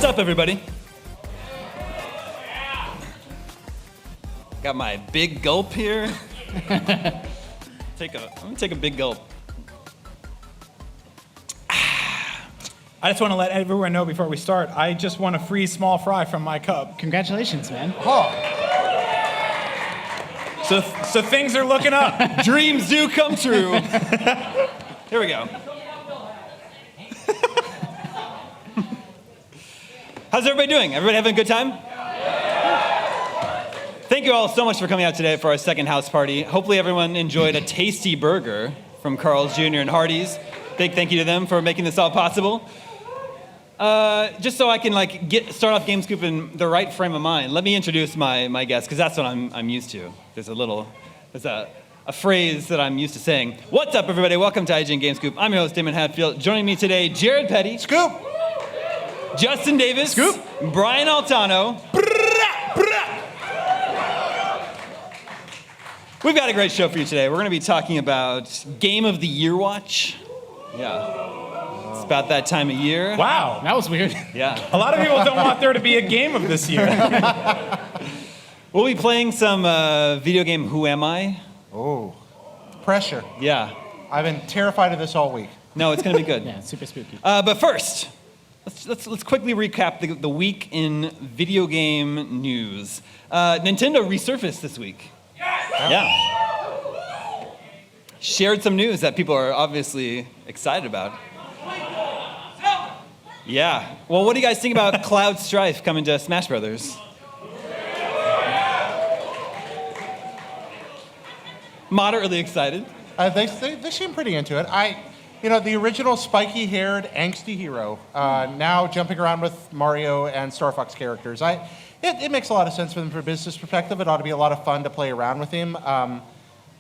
What's up, everybody? Got my big gulp here. I'm gonna take a big gulp. I just want to let everyone know before we start, I just won a free small fry from my cup. Congratulations, man. Oh. So things are looking up. Dreams do come true. Here we go. How's everybody doing? Everybody having a good time? Thank you all so much for coming out today for our second house party. Hopefully everyone enjoyed a tasty burger from Carl's Jr. and Hardee's. Big thank you to them for making this all possible. Just so I can start off Game Scoop in the right frame of mind, let me introduce my guest, because that's what I'm used to. There's a phrase that I'm used to saying. What's up, everybody? Welcome to IGN Game Scoop. I'm your host, Damon Hatfield. Joining me today, Jared Petty. Scoop. Justin Davis. Scoop. Brian Altano. We've got a great show for you today. We're going to be talking about Game of the Year Watch. Yeah. It's about that time of year. Wow. That was weird. Yeah. A lot of people don't want there to be a game of this year. We'll be playing some video game Who Am I? Oh, pressure. Yeah. I've been terrified of this all week. No, it's going to be good. Yeah, it's super spooky. But first, let's quickly recap the week in video game news. Nintendo resurfaced this week. Yeah. Shared some news that people are obviously excited about. Yeah. Well, what do you guys think about Cloud Strife coming to Smash Brothers? Moderately excited. They seem pretty into it. The original spiky-haired, angsty hero, now jumping around with Mario and Star Fox characters. It makes a lot of sense for them from a business perspective. It ought to be a lot of fun to play around with him.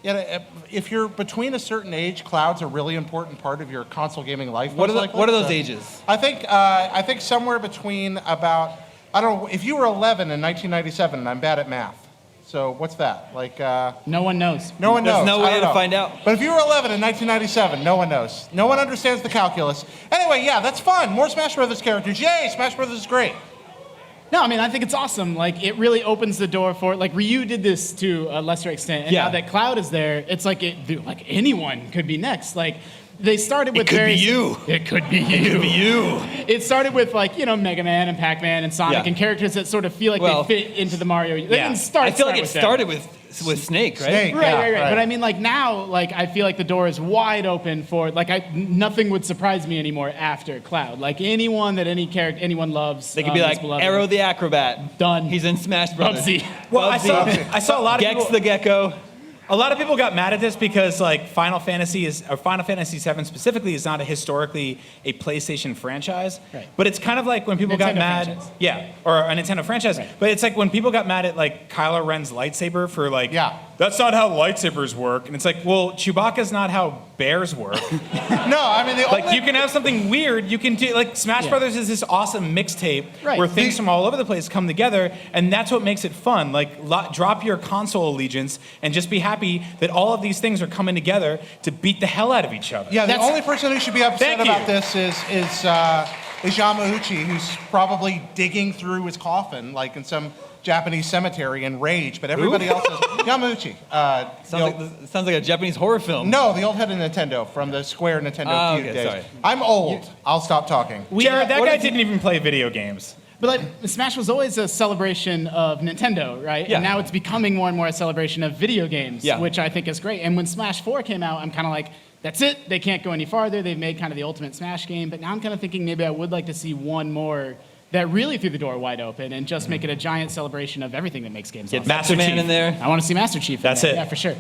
If you're between a certain age, Cloud's a really important part of your console gaming life. What are those ages? I think somewhere between about, I don't know, if you were 11 in 1997, and I'm bad at math. So what's that? No one knows. No one knows. There's no way to find out. But if you were 11 in 1997, no one knows. No one understands the calculus. Anyway, yeah, that's fun. More Smash Brothers characters. Yay, Smash Brothers is great. No, I mean, I think it's awesome. It really opens the door for, Ryu did this to a lesser extent, and now that Cloud is there, it's anyone could be next. They started with It could be you. It could be you. It could be you. It started with Mega Man and Pac-Man and Sonic and characters that sort of feel like they fit into the Mario. They didn't start. I feel like it with them. started with Snake, right? Snake. Right. Yeah, But I mean, now, I feel like the door is wide open for, nothing would surprise me anymore after Cloud. Anyone that anyone loves. They could be like Arrow the Acrobat. Done. He's in Smash Brothers. Bubsy. Well, I saw a lot of Gex people. the Gecko. A lot of people got mad at this because Final Fantasy VII specifically is not historically a PlayStation franchise. Right. But it's kind of like when people got Nintendo mad. franchise. Yeah, or a Nintendo franchise. Right. But it's like when people got mad at Kylo Ren's lightsaber for that's not how lightsabers work. And it's well, Chewbacca's not how bears work. No, I mean, You can have something weird. You can do Smash Brothers is this awesome mixtape where things from all over the place come together, and that's what makes it fun. Drop your console allegiance and just be happy that all of these things are coming together to beat the hell out of each other. Yeah, the only person who should be upset Thank you. about this is Yamauchi, who's probably digging through his coffin in some Japanese cemetery in rage, but everybody else is Yamauchi. Sounds like a Japanese horror film. No, the old head of Nintendo from the Square Nintendo feud days. Sorry. I'm old. I'll stop talking. Jared, that guy didn't even play video games. But Smash was always a celebration of Nintendo, right? Yeah. And now it's becoming more and more a celebration of video games, Yeah. which I think is great. And when Smash 4 came out, I'm kind of that's it. They can't go any farther. They've made kind of the ultimate Smash game. But now I'm kind of thinking maybe I would like to see one more that really threw the door wide open and just make it a giant celebration of everything that makes games Get awesome. Master Man in there. I want to see Master Chief in That's there. it. Yeah, for sure.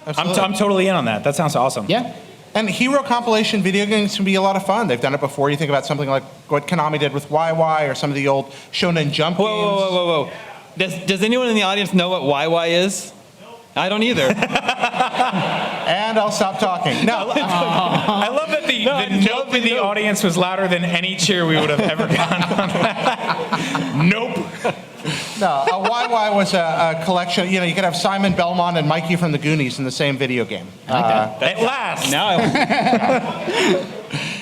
I'm totally in on that. That sounds awesome. Yeah. And hero compilation video games can be a lot of fun. They've done it before. You think about something like what Konami did with YY or some of the old Shonen Jump games. Whoa. Does anyone in the audience know what YY is? I don't either. And I'll stop talking. No, I love that the nope in the audience was louder than any cheer we would have ever gotten. Nope. No, a YY was a collection. You could have Simon Belmont and Mikey from the Goonies in the same video game. I like that. At last. Now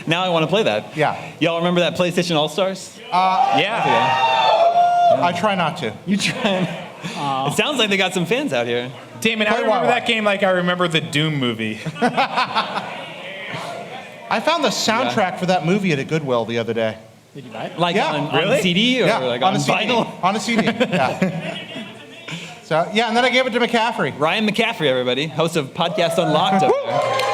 Now I want to play that. Yeah. Y'all remember that PlayStation All-Stars? Yeah. I try not to. You try. It sounds like they got some fans out here. Damon, I remember that game like I remember the Doom movie. I found the soundtrack for that movie at a Goodwill the other day. Did you buy it? Like Yeah. on Really? CD or Yeah, like on on a CD. vinyl? On a CD. Yeah. So yeah, and then I gave it to McCaffrey. Ryan McCaffrey, everybody, host of Podcast Unlocked. Up there.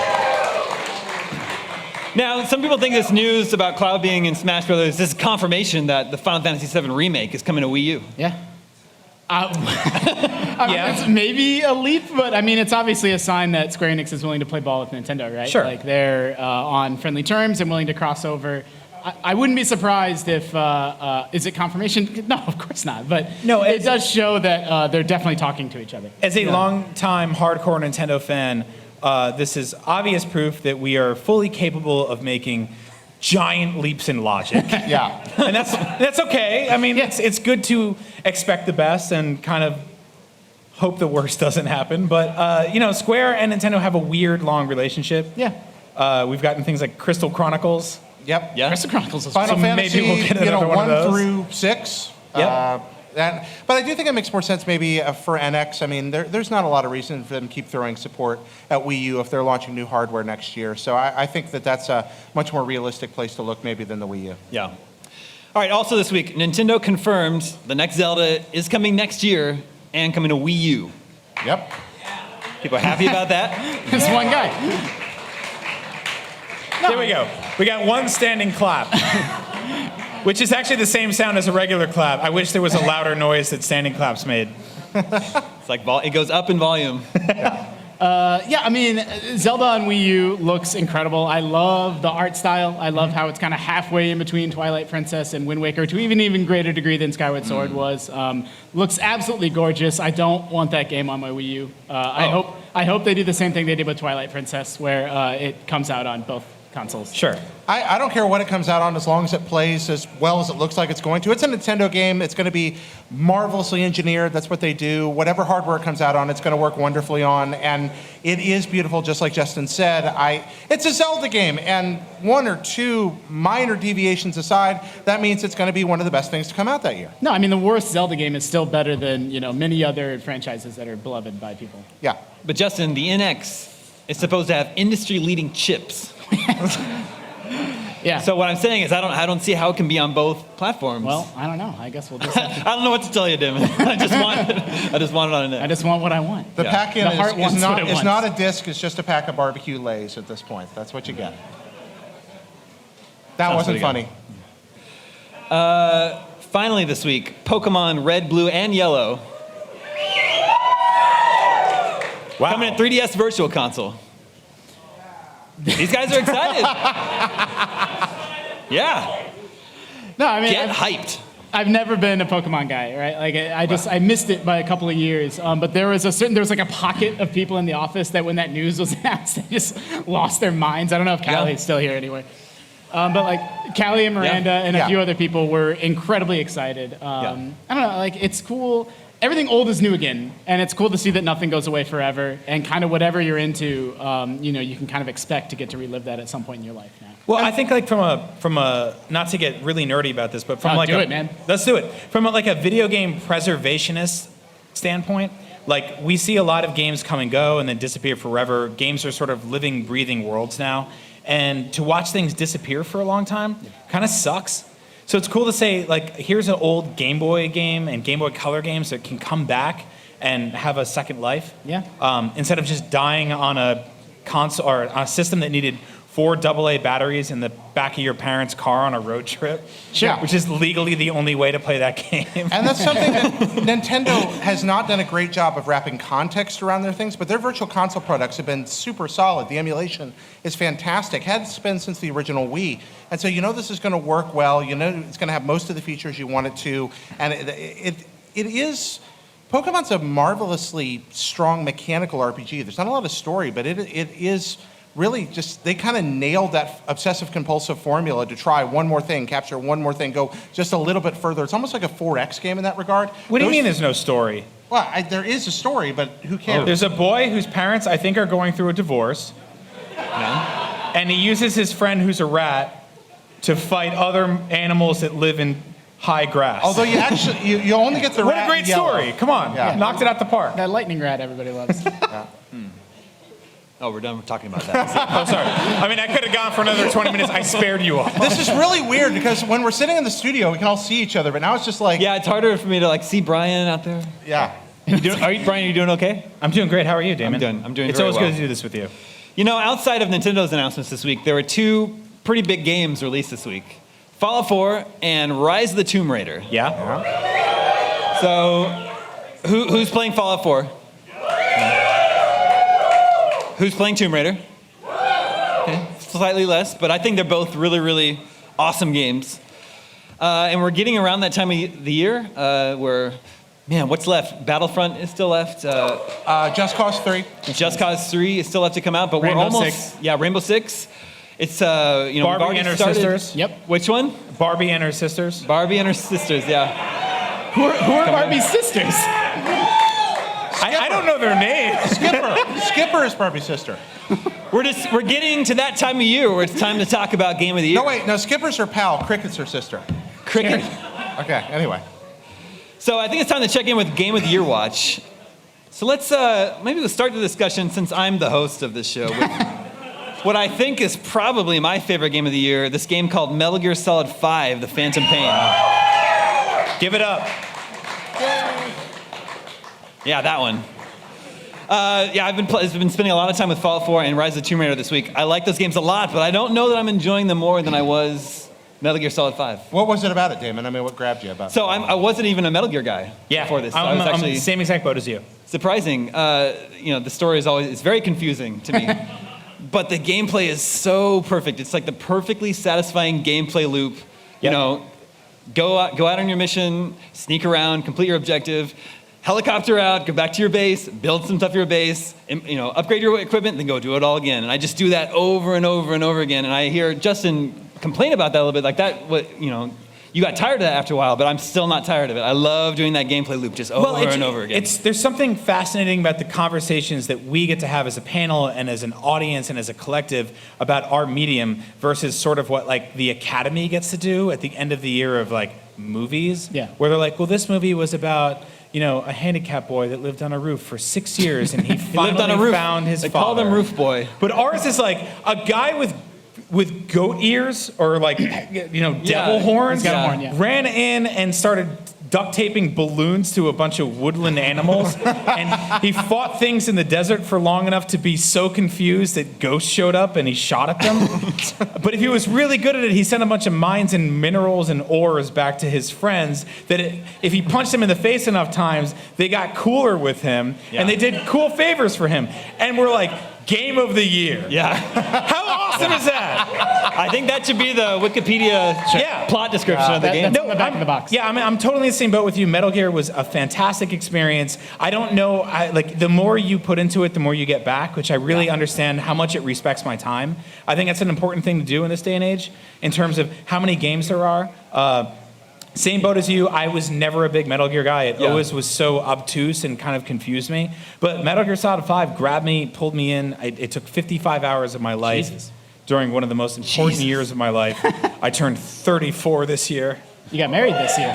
Now, some people think this news about Cloud being in Smash Brothers is confirmation that the Final Fantasy VII Remake is coming to Wii U. Yeah. I mean, Yeah. it's maybe a leap, but I mean, it's obviously a sign that Square Enix is willing to play ball with Nintendo, right? Sure. Like they're on friendly terms and willing to cross over. I wouldn't be surprised if is it confirmation? No, of course not. But No, it does show that they're definitely talking to each other. As a long-time hardcore Nintendo fan, this is obvious proof that we are fully capable of making giant leaps in logic. Yeah. And that's okay. I mean, it's good to expect the best and kind of hope the worst doesn't happen. But Square and Nintendo have a weird long relationship. Yeah. We've gotten things like Crystal Chronicles. Yep. Yeah. Crystal Chronicles is Final So Fantasy, maybe we'll get another one 1 of those. through 6. Yep. But I do think it makes more sense maybe for NX. I mean, there's not a lot of reason for them to keep throwing support at Wii U if they're launching new hardware next year. So I think that's a much more realistic place to look maybe than the Wii U. Yeah. All right, also this week, Nintendo confirmed the next Zelda is coming next year and coming to Wii U. Yep. People are happy about that? This one guy. There we go. We got one standing clap. Which is actually the same sound as a regular clap. I wish there was a louder noise that standing claps made. It's like it goes up in volume. Yeah, I mean, Zelda on Wii U looks incredible. I love the art style. I love how it's kind of halfway in between Twilight Princess and Wind Waker to even greater degree than Skyward Sword was. Looks absolutely gorgeous. I don't want that game on my Wii U. I hope they do the same thing they did with Twilight Princess, where it comes out on both consoles. Sure. I don't care what it comes out on as long as it plays as well as it looks like it's going to. It's a Nintendo game. It's going to be marvelously engineered. That's what they do. Whatever hardware it comes out on, it's going to work wonderfully on. And it is beautiful, just like Justin said. It's a Zelda game. And 1 or 2 minor deviations aside, that means it's going to be one of the best things to come out that year. No, I mean, the worst Zelda game is still better than many other franchises that are beloved by people. Yeah. But Justin, the NX is supposed to have industry-leading chips. Yeah. So what I'm saying is I don't see how it can be on both platforms. Well, I don't know. I guess we'll just have to, I don't know what to tell you, Dim. I just want it on I it. just want what I want. The Yeah. pack-in The heart wants is what it wants. not a disc. It's just a pack of barbecue lays at this point. That's what you get. That Sounds wasn't pretty funny. Finally this week, Pokemon Red, Blue, and Yellow Wow. coming at 3DS Virtual Console. These guys are excited. Yeah, No, I mean, get hyped. I've never been a Pokemon guy, right? Like I missed it by a couple of years. But there was like a pocket of people in the office that when that news was announced, they just lost their minds. I don't know if Callie's still here anyway. But like Callie and Miranda and a few other people were incredibly excited. I don't know, like it's cool. Everything old is new again, and it's cool to see that nothing goes away forever. And kind of whatever you're into, you can kind of expect to get to relive that at some point in your life now. Well, I think like from a not to get really nerdy about this, but from Do it, man. Let's do it. From like a video game preservationist standpoint, like we see a lot of games come and go and then disappear forever. Games are sort of living, breathing worlds now, and to watch things disappear for a long time kind of sucks. So it's cool to say like here's an old Game Boy game and Game Boy Color games that can come back and have a second life. Yeah. Instead of just dying on a console or on a system that needed 4 AA batteries in the back of your parents' car on a road trip. Sure. Which is legally the only way to play that game. And that's something that Nintendo has not done a great job of wrapping context around their things, but their virtual console products have been super solid. The emulation is fantastic. Has been since the original Wii. And so this is going to work well. It's going to have most of the features you want it to. And it is... Pokemon's a marvelously strong mechanical RPG. There's not a lot of story, but it is... really just, they kind of nailed that obsessive compulsive formula to try one more thing, capture one more thing, go just a little bit further. It's almost like a 4X game in that regard. What do you mean there's no story? Well, there is a story, but who cares? There's a boy whose parents, I think, are going through a divorce. and he uses his friend who's a rat to fight other animals that live in high grass. Although you only get the what rat a great in yellow. story! Come on, knocked it out the park. That lightning rat everybody loves. Oh, we're done talking about that. Oh, sorry. I mean, I could have gone for another 20 minutes. I spared you all. This is really weird because when we're sitting in the studio, we can all see each other, but now it's just like, Yeah, it's harder for me to like see Brian out there. yeah. Brian, are you doing okay? I'm doing great. How are you, Damon? I'm doing It's very always well. good to do this with you. You know, outside of Nintendo's announcements this week, there were two pretty big games released this week. Fallout 4 and Rise of the Tomb Raider. Yeah? So, who's playing Fallout 4? Who's playing Tomb Raider? Okay, slightly less, but I think they're both really, really awesome games. And we're getting around that time of the year where, man, what's left? Battlefront is still left. Just Cause 3. Just Cause 3 is still left to come out, but Rainbow we're almost Six. Yeah, Rainbow Six. It's we've Barbie already and her started. sisters. Yep. Which one? Barbie and her sisters. Barbie and her sisters. Yeah. Who are Barbie's sisters? I don't know their names. Skipper is Barbie's sister. We're getting to that time of year where it's time to talk about Game of the Year. No, wait, no, Skipper's her pal, Cricket's her sister. Cricket. Okay, anyway. So I think it's time to check in with Game of the Year watch. So let's maybe we'll start the discussion since I'm the host of this show with what I think is probably my favorite game of the year. This game called Metal Gear Solid 5: The Phantom Pain. Give it up. Yeah, that one. I've been spending a lot of time with Fallout 4 and Rise of the Tomb Raider this week. I like those games a lot, but I don't know that I'm enjoying them more than I was Metal Gear Solid 5. What was it about it, Damon? I mean, what grabbed you about it? So I wasn't even a Metal Gear guy before this. So I was I'm actually the same exact boat as you. surprising. The story it's very confusing to me. But the gameplay is so perfect. It's like the perfectly satisfying gameplay loop. You know, go out on your mission, sneak around, complete your objective, helicopter out, go back to your base, build some stuff for your base, and, upgrade your equipment, then go do it all again. And I just do that over and over and over again. And I hear Justin complain about that a little bit, like that. You got tired of that after a while, but I'm still not tired of it. I love doing that gameplay loop just over and over again. There's something fascinating about the conversations that we get to have as a panel and as an audience and as a collective about our medium versus sort of what like the Academy gets to do at the end of the year of like movies. Yeah. Where they're like, well, this movie was about a handicapped boy that lived on a roof for 6 years and he finally lived on a roof. found his They father. called him Roof Boy. But ours is like a guy with goat ears or like devil horns He's got a horn, yeah. ran in and started duct taping balloons to a bunch of woodland animals and he fought things in the desert for long enough to be so confused that ghosts showed up and he shot at them. But if he was really good at it, he sent a bunch of mines and minerals and ores back to his friends that if he punched them in the face enough times, they got cooler with him and they did cool favors for him. And we're like, Game of the Year. Yeah. How awesome is that? I think that should be the Wikipedia plot description of the game. That's on the back of the box. Yeah, I'm totally in the same boat with you. Metal Gear was a fantastic experience. I don't know, the more you put into it, the more you get back, which I really understand how much it respects my time. I think that's an important thing to do in this day and age in terms of how many games there are. Same boat as you. I was never a big Metal Gear guy. It always was so obtuse and kind of confused me. But Metal Gear Solid 5 grabbed me, pulled me in. It took 55 hours of my life during one of the most important years of my life. I turned 34 this year. You got married this year.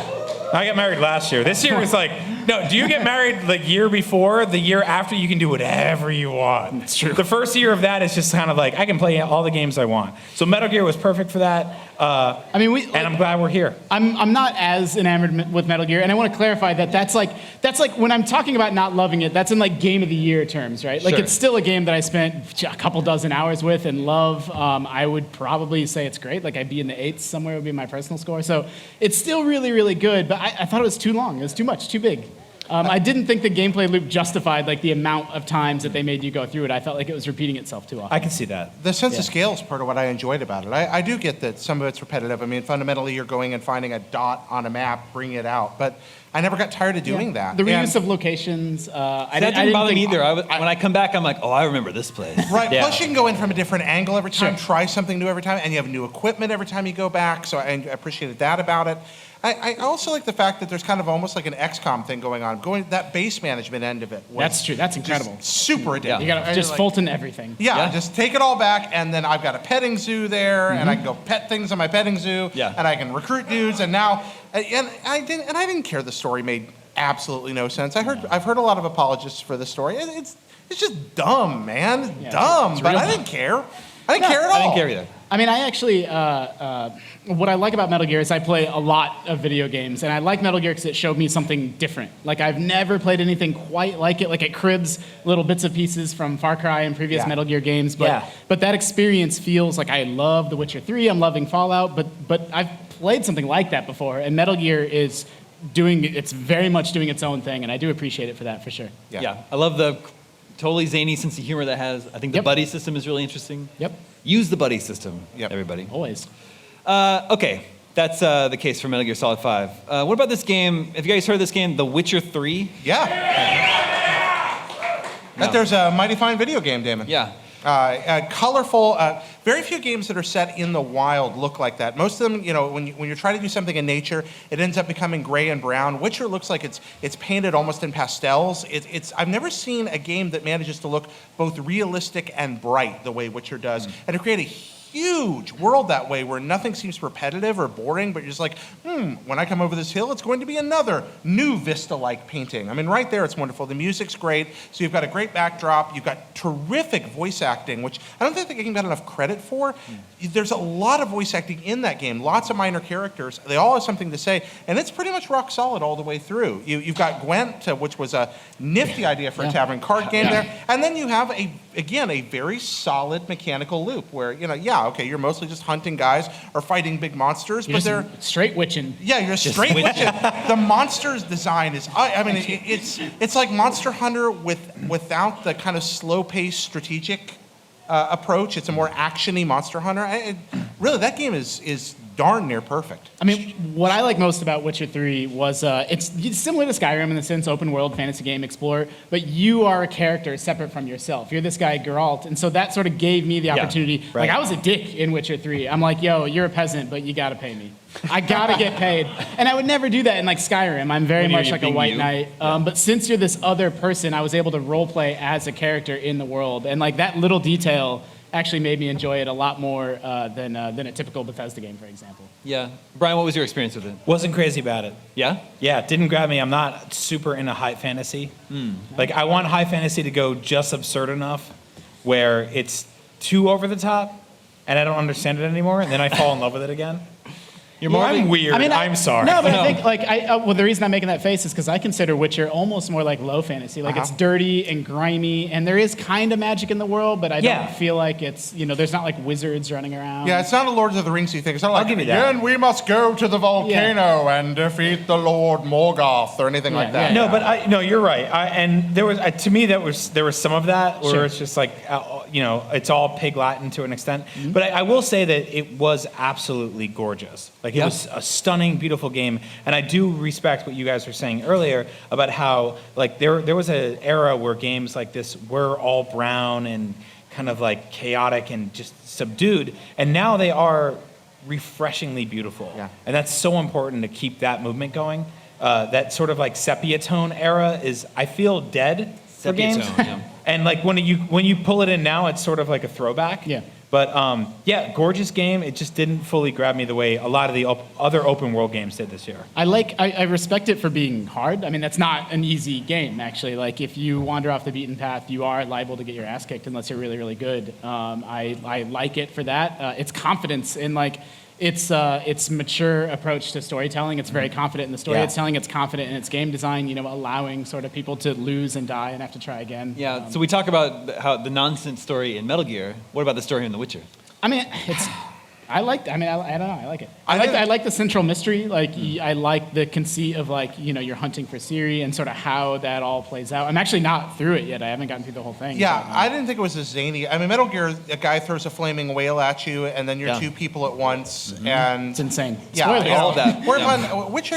I got married last year. This year was like, no, do you get married the year before? The year after, you can do whatever you want. That's true. The first year of that is just kind of like, I can play all the games I want. So Metal Gear was perfect for that. And I'm glad we're here. I'm not as enamored with Metal Gear, and I want to clarify that that's like when I'm talking about not loving it, that's in like Game of the Year terms, right? Like it's still a game that I spent a couple dozen hours with and love. I would probably say it's great. Like I'd be in the 8s somewhere would be my personal score. So it's still really, really good, but I thought it was too long. It was too much, too big. I didn't think the gameplay loop justified like the amount of times that they made you go through it. I felt like it was repeating itself too often. I can see that. The sense of scale is part of what I enjoyed about it. I do get that some of it's repetitive. I mean, fundamentally, you're going and finding a dot on a map, bringing it out. But I never got tired of doing that. The And- reuse of locations. That didn't bother me either. When I come back, I'm like, oh, I remember this place. Right. Yeah. Plus, you can go in from a different angle every time, Sure. try something new every time, and you have new equipment every time you go back. So I appreciated that about it. I also like the fact that there's kind of almost like an XCOM thing going on. Going that base management end of it. Was That's true. That's just incredible. super addictive. You got to And just like, Fulton everything. Yeah, just take it all back, and then I've got a petting zoo there, and I can go pet things on my petting zoo, Yeah. and I can recruit dudes, and now, and I didn't care. The story made absolutely no sense. I've heard a lot of apologists for the story. It's just dumb, man. Yeah, Dumb. it's But real I didn't care. I didn't care at all. I didn't care either. I mean, I actually, what I like about Metal Gear is I play a lot of video games, and I like Metal Gear because it showed me something different. Like, I've never played anything quite like it. Like, it cribs little bits and pieces from Far Cry and previous Yeah. Metal Gear games, but Yeah. but that experience feels like I love The Witcher 3, I'm loving Fallout, but I've played something like that before, and Metal Gear is it's very much doing its own thing, and I do appreciate it for that, for sure. Yeah. I love the totally zany sense of humor that has. I think the Yep. buddy system is really interesting. Yep, Use the buddy system, Yep. everybody. always. Okay, that's the case for Metal Gear Solid 5. What about this game? Have you guys heard of this game, The Witcher 3? Yeah. That there's a mighty fine video game, Damon. Yeah. Colorful. Very few games that are set in the wild look like that. Most of them, when you're trying to do something in nature, it ends up becoming gray and brown. Witcher looks like it's painted almost in pastels. I've never seen a game that manages to look both realistic and bright the way Witcher does, and to create a huge world that way where nothing seems repetitive or boring, but you're just like, when I come over this hill, it's going to be another new Vista-like painting. I mean, right there, it's wonderful. The music's great. So you've got a great backdrop. You've got terrific voice acting, which I don't think the game got enough credit for. There's a lot of voice acting in that game, lots of minor characters. They all have something to say, and it's pretty much rock solid all the way through. You've got Gwent, which was a nifty idea for a tavern card game there, and then you have a very solid mechanical loop where, okay, you're mostly just hunting guys or fighting big monsters, You're but just they're straight witching. yeah, you're straight witching. The monsters design is, it's like Monster Hunter without the kind of slow-paced strategic approach. It's a more actiony Monster Hunter. Really, that game is darn near perfect. I mean, what I like most about Witcher 3 was it's similar to Skyrim in the sense open world fantasy game explorer, but you are a character separate from yourself. You're this guy Geralt, and so that sort of gave me the opportunity. right. Like I was a dick in Witcher 3. I'm like, yo, you're a peasant, but you gotta pay me. I gotta get paid, and I would never do that in like Skyrim. I'm very When you're much like a being white you. knight. But since you're this other person, I was able to role play as a character in the world, and like that little detail actually made me enjoy it a lot more than a typical Bethesda game, for example. Yeah. Brian, what was your experience with it? Wasn't crazy about it. Yeah? Yeah, it didn't grab me. I'm not super into high fantasy. Like, I want high fantasy to go just absurd enough where it's too over the top and I don't understand it anymore, and then I fall in love with it again. You're more I'm weird. I'm sorry. No, but No. I think like well, the reason I'm making that face is because I consider Witcher almost more like low fantasy. Like it's dirty and grimy, and there is kind of magic in the the but I Yeah. don't feel like it's there's not like wizards running around. Yeah, it's not a Lord of the Rings thing. It's not like, give you that. again, we must go to the volcano and defeat the Lord Morgoth or anything like that. No, but no, you're right. And there was to me there was some of that where Sure. it's just like it's all pig Latin to an extent. But I will say that it was absolutely gorgeous. Like it was a stunning, beautiful game, and I do respect what you guys were saying earlier about how like there was an era where games like this were all brown and kind of like chaotic and just subdued, and now they are refreshingly beautiful. Yeah. And that's so important to keep that movement going. That sort of like sepia tone era is, I feel, dead for Sepia games. tone, yeah. And like when you pull it in now, it's sort of like a throwback. Yeah. But gorgeous game. It just didn't fully grab me the way a lot of the other open world games did this year. I respect it for being hard. I mean, that's not an easy game, actually. Like, if you wander off the beaten path, you are liable to get your ass kicked unless you're really, really good. I like it for that. It's confidence in, like, its mature approach to storytelling. It's very confident in the story it's telling. It's confident in its game design, allowing sort of people to lose and die and have to try again. Yeah, so we talk about how the nonsense story in Metal Gear. What about the story in The Witcher? I mean, I like it. I like the central mystery. Like, I like the conceit of, like, you're hunting for Ciri and sort of how that all plays out. I'm actually not through it yet. I haven't gotten through the whole thing. Yeah, but, I didn't think it was as zany. I mean, Metal Gear, a guy throws a flaming whale at you, and then you're two people at once, and it's insane. yeah, Spoilers. all of that. Whereupon Witcher,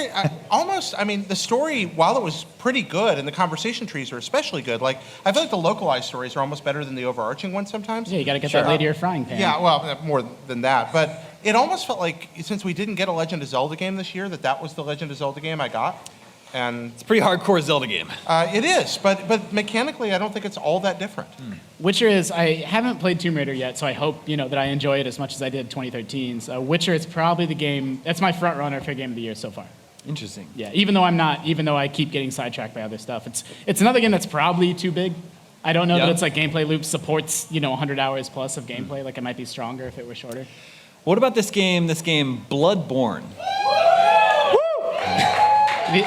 almost, I mean, the story, while it was pretty good, and the conversation trees are especially good, like, I feel like the localized stories are almost better than the overarching ones sometimes. Yeah, you got to get that lady or frying pan. Yeah, well, more than that. But it almost felt like, since we didn't get a Legend of Zelda game this year, that was the Legend of Zelda game I got. And It's a pretty hardcore Zelda game. it is, but mechanically, I don't think it's all that different. Witcher is, I haven't played Tomb Raider yet, so I hope, that I enjoy it as much as I did 2013's. Witcher is probably the game, that's my front runner for Game of the Year so far. Interesting. Yeah, even though I keep getting sidetracked by other stuff. It's another game that's probably too big. I don't know that it's like gameplay loop supports, 100 hours plus of gameplay. Like it might be stronger if it were shorter. What about this game, Bloodborne?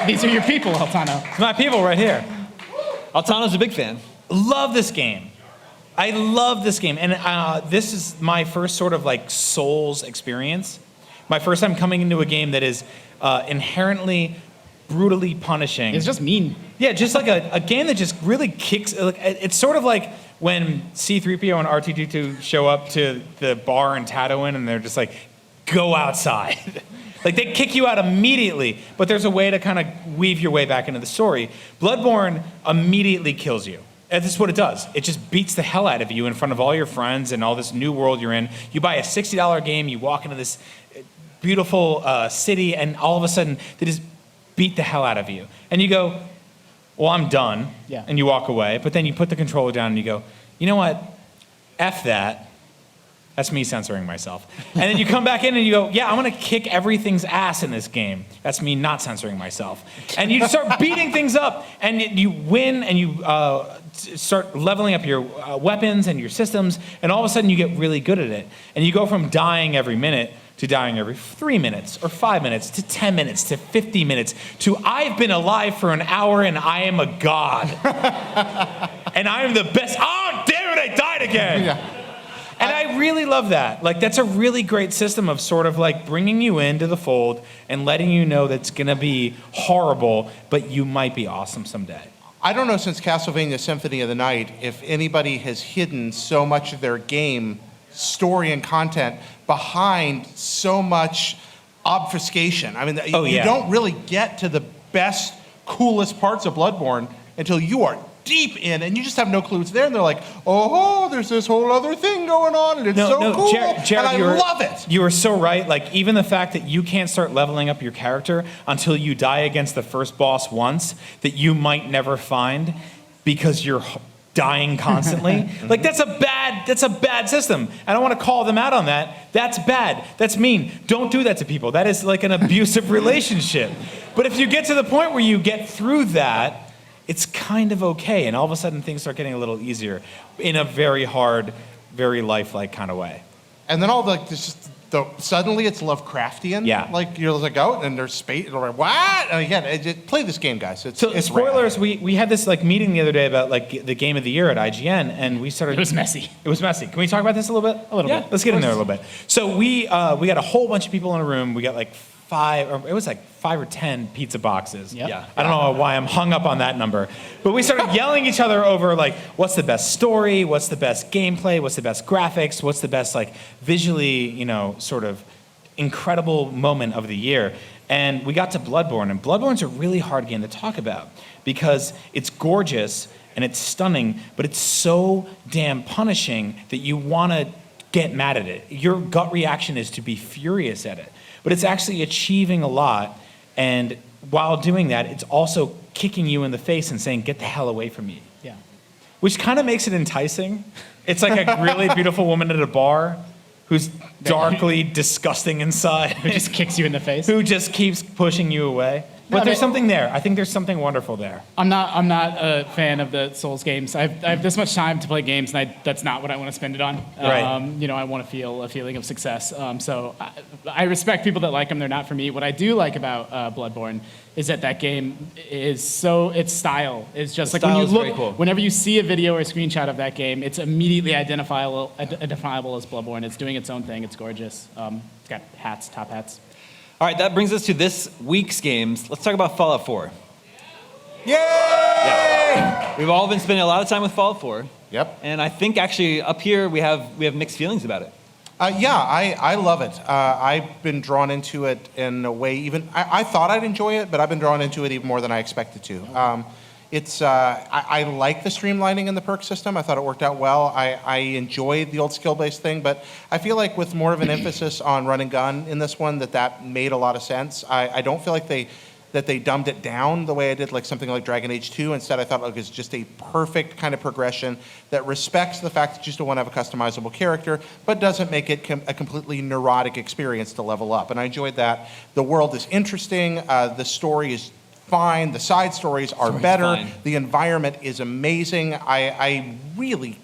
These are your people, Altano. It's my people right here. Altano's a big fan. Love this game. I love this game. And this is my first sort of like Souls experience. My first time coming into a game that is inherently brutally punishing. It's just mean. Yeah, just like a game that just really kicks. It's sort of like when C-3PO and R2-D2 show up to the bar in Tatooine and they're just like, go outside. Like they kick you out immediately, but there's a way to kind of weave your way back into the story. Bloodborne immediately kills you. And this is what it does. It just beats the hell out of you in front of all your friends and all this new world you're in. You buy a $60 game, you walk into this beautiful city, and all of a sudden they just beat the hell out of you. And you go, well, I'm done. Yeah. And you walk away, but then you put the controller down and you go, you know what? F that. That's me censoring myself. And then you come back in and you go, yeah, I'm going to kick everything's ass in this game. That's me not censoring myself. And you start beating things up, and you win, and you start leveling up your weapons and your systems, and all of a sudden you get really good at it. And you go from dying every minute to dying every 3 minutes, or 5 minutes, to 10 minutes, to 50 minutes, to I've been alive for an hour and I am a god. And I am the best. Oh, damn it, I died again. Yeah. And I really love that. Like, that's a really great system of sort of like bringing you into the fold and letting you know that's going to be horrible, but you might be awesome someday. I don't know since Castlevania Symphony of the Night if anybody has hidden so much of their game story and content behind so much obfuscation. I mean, you don't really get to the best, coolest parts of Bloodborne until you are deep in, and you just have no clue it's there, and they're like, oh, there's this whole other thing going on, and it's cool, Jared, and I love it. You are so right. Like, even the fact that you can't start leveling up your character until you die against the first boss once that you might never find because you're dying constantly. Like, that's a bad system. I don't want to call them out on that. That's bad. That's mean. Don't do that to people. That is like an abusive relationship. But if you get to the point where you get through that, it's kind of okay, and all of a sudden things start getting a little easier in a very hard, very lifelike kind of way. And then suddenly it's Lovecraftian. Yeah. Like, you're like, oh, and there's space, and we're like, what? And again, play this game, guys. It's spoilers, rad. we had this like meeting the other day about like the game of the year at IGN, and we started... It was messy. It was messy. Can we talk about this a little bit? A little bit. Let's get in there a little bit. So we got a whole bunch of people in a room. We got like 5 or 10 pizza boxes. Yep. Yeah. I don't know why I'm hung up on that number. But we started yelling each other over like, what's the best story? What's the best gameplay? What's the best graphics? What's the best like visually, sort of incredible moment of the year? And we got to Bloodborne, and Bloodborne's a really hard game to talk about because it's gorgeous and it's stunning, but it's so damn punishing that you want to get mad at it. Your gut reaction is to be furious at it. But it's actually achieving a lot, and while doing that, it's also kicking you in the face and saying, get the hell away from me. Yeah. Which kind of makes it enticing. It's like a really beautiful woman at a bar who's darkly disgusting inside. It just kicks you in the face. Who just keeps pushing you away. But there's something there. I think there's something wonderful there. I'm not a fan of the Souls games. I have this much time to play games, and that's not what I want to spend it on. Right. I want to feel a feeling of success. So I respect people that like them. They're not for me. What I do like about Bloodborne is that game is its style is just like when you look, cool. Whenever you see a video or a screenshot of that game, it's immediately identifiable as Bloodborne. It's doing its own thing. It's gorgeous. It's got hats, top hats. All right, that brings us to this week's games. Let's talk about Fallout 4. Yay! Yeah. We've all been spending a lot of time with Fallout 4. Yep. And I think actually up here we have mixed feelings about it. I love it. I've been drawn into it in a way I thought I'd enjoy it, but I've been drawn into it even more than I expected to. I like the streamlining in the perk system. I thought it worked out well. I enjoyed the old skill-based thing, but I feel like with more of an emphasis on run and gun in this one, that made a lot of sense. I don't feel like they dumbed it down the way I did like something like Dragon Age 2. Instead, I thought it was just a perfect kind of progression that respects the fact that you still want to have a customizable character, but doesn't make it a completely neurotic experience to level up. And I enjoyed that. The world is interesting. The story is fine. The side stories are better. Fine. The environment is amazing. I really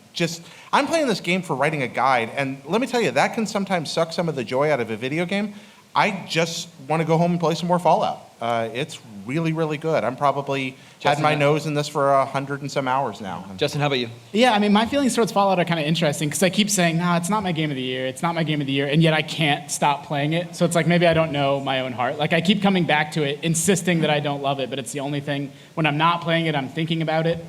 I'm playing this game for writing a guide, and let me tell you, that can sometimes suck some of the joy out of a video game. I just want to go home and play some more Fallout. It's really, really good. I'm probably had my nose in this for 100 and some hours now. Justin, how about you? Yeah, I mean, my feelings towards Fallout are kind of interesting because I keep saying, no, it's not my game of the year. It's not my game of the year. And yet I can't stop playing it. So it's like maybe I don't know my own heart. Like I keep coming back to it, insisting that I don't love it, but it's the only thing. When I'm not playing it, I'm thinking about it.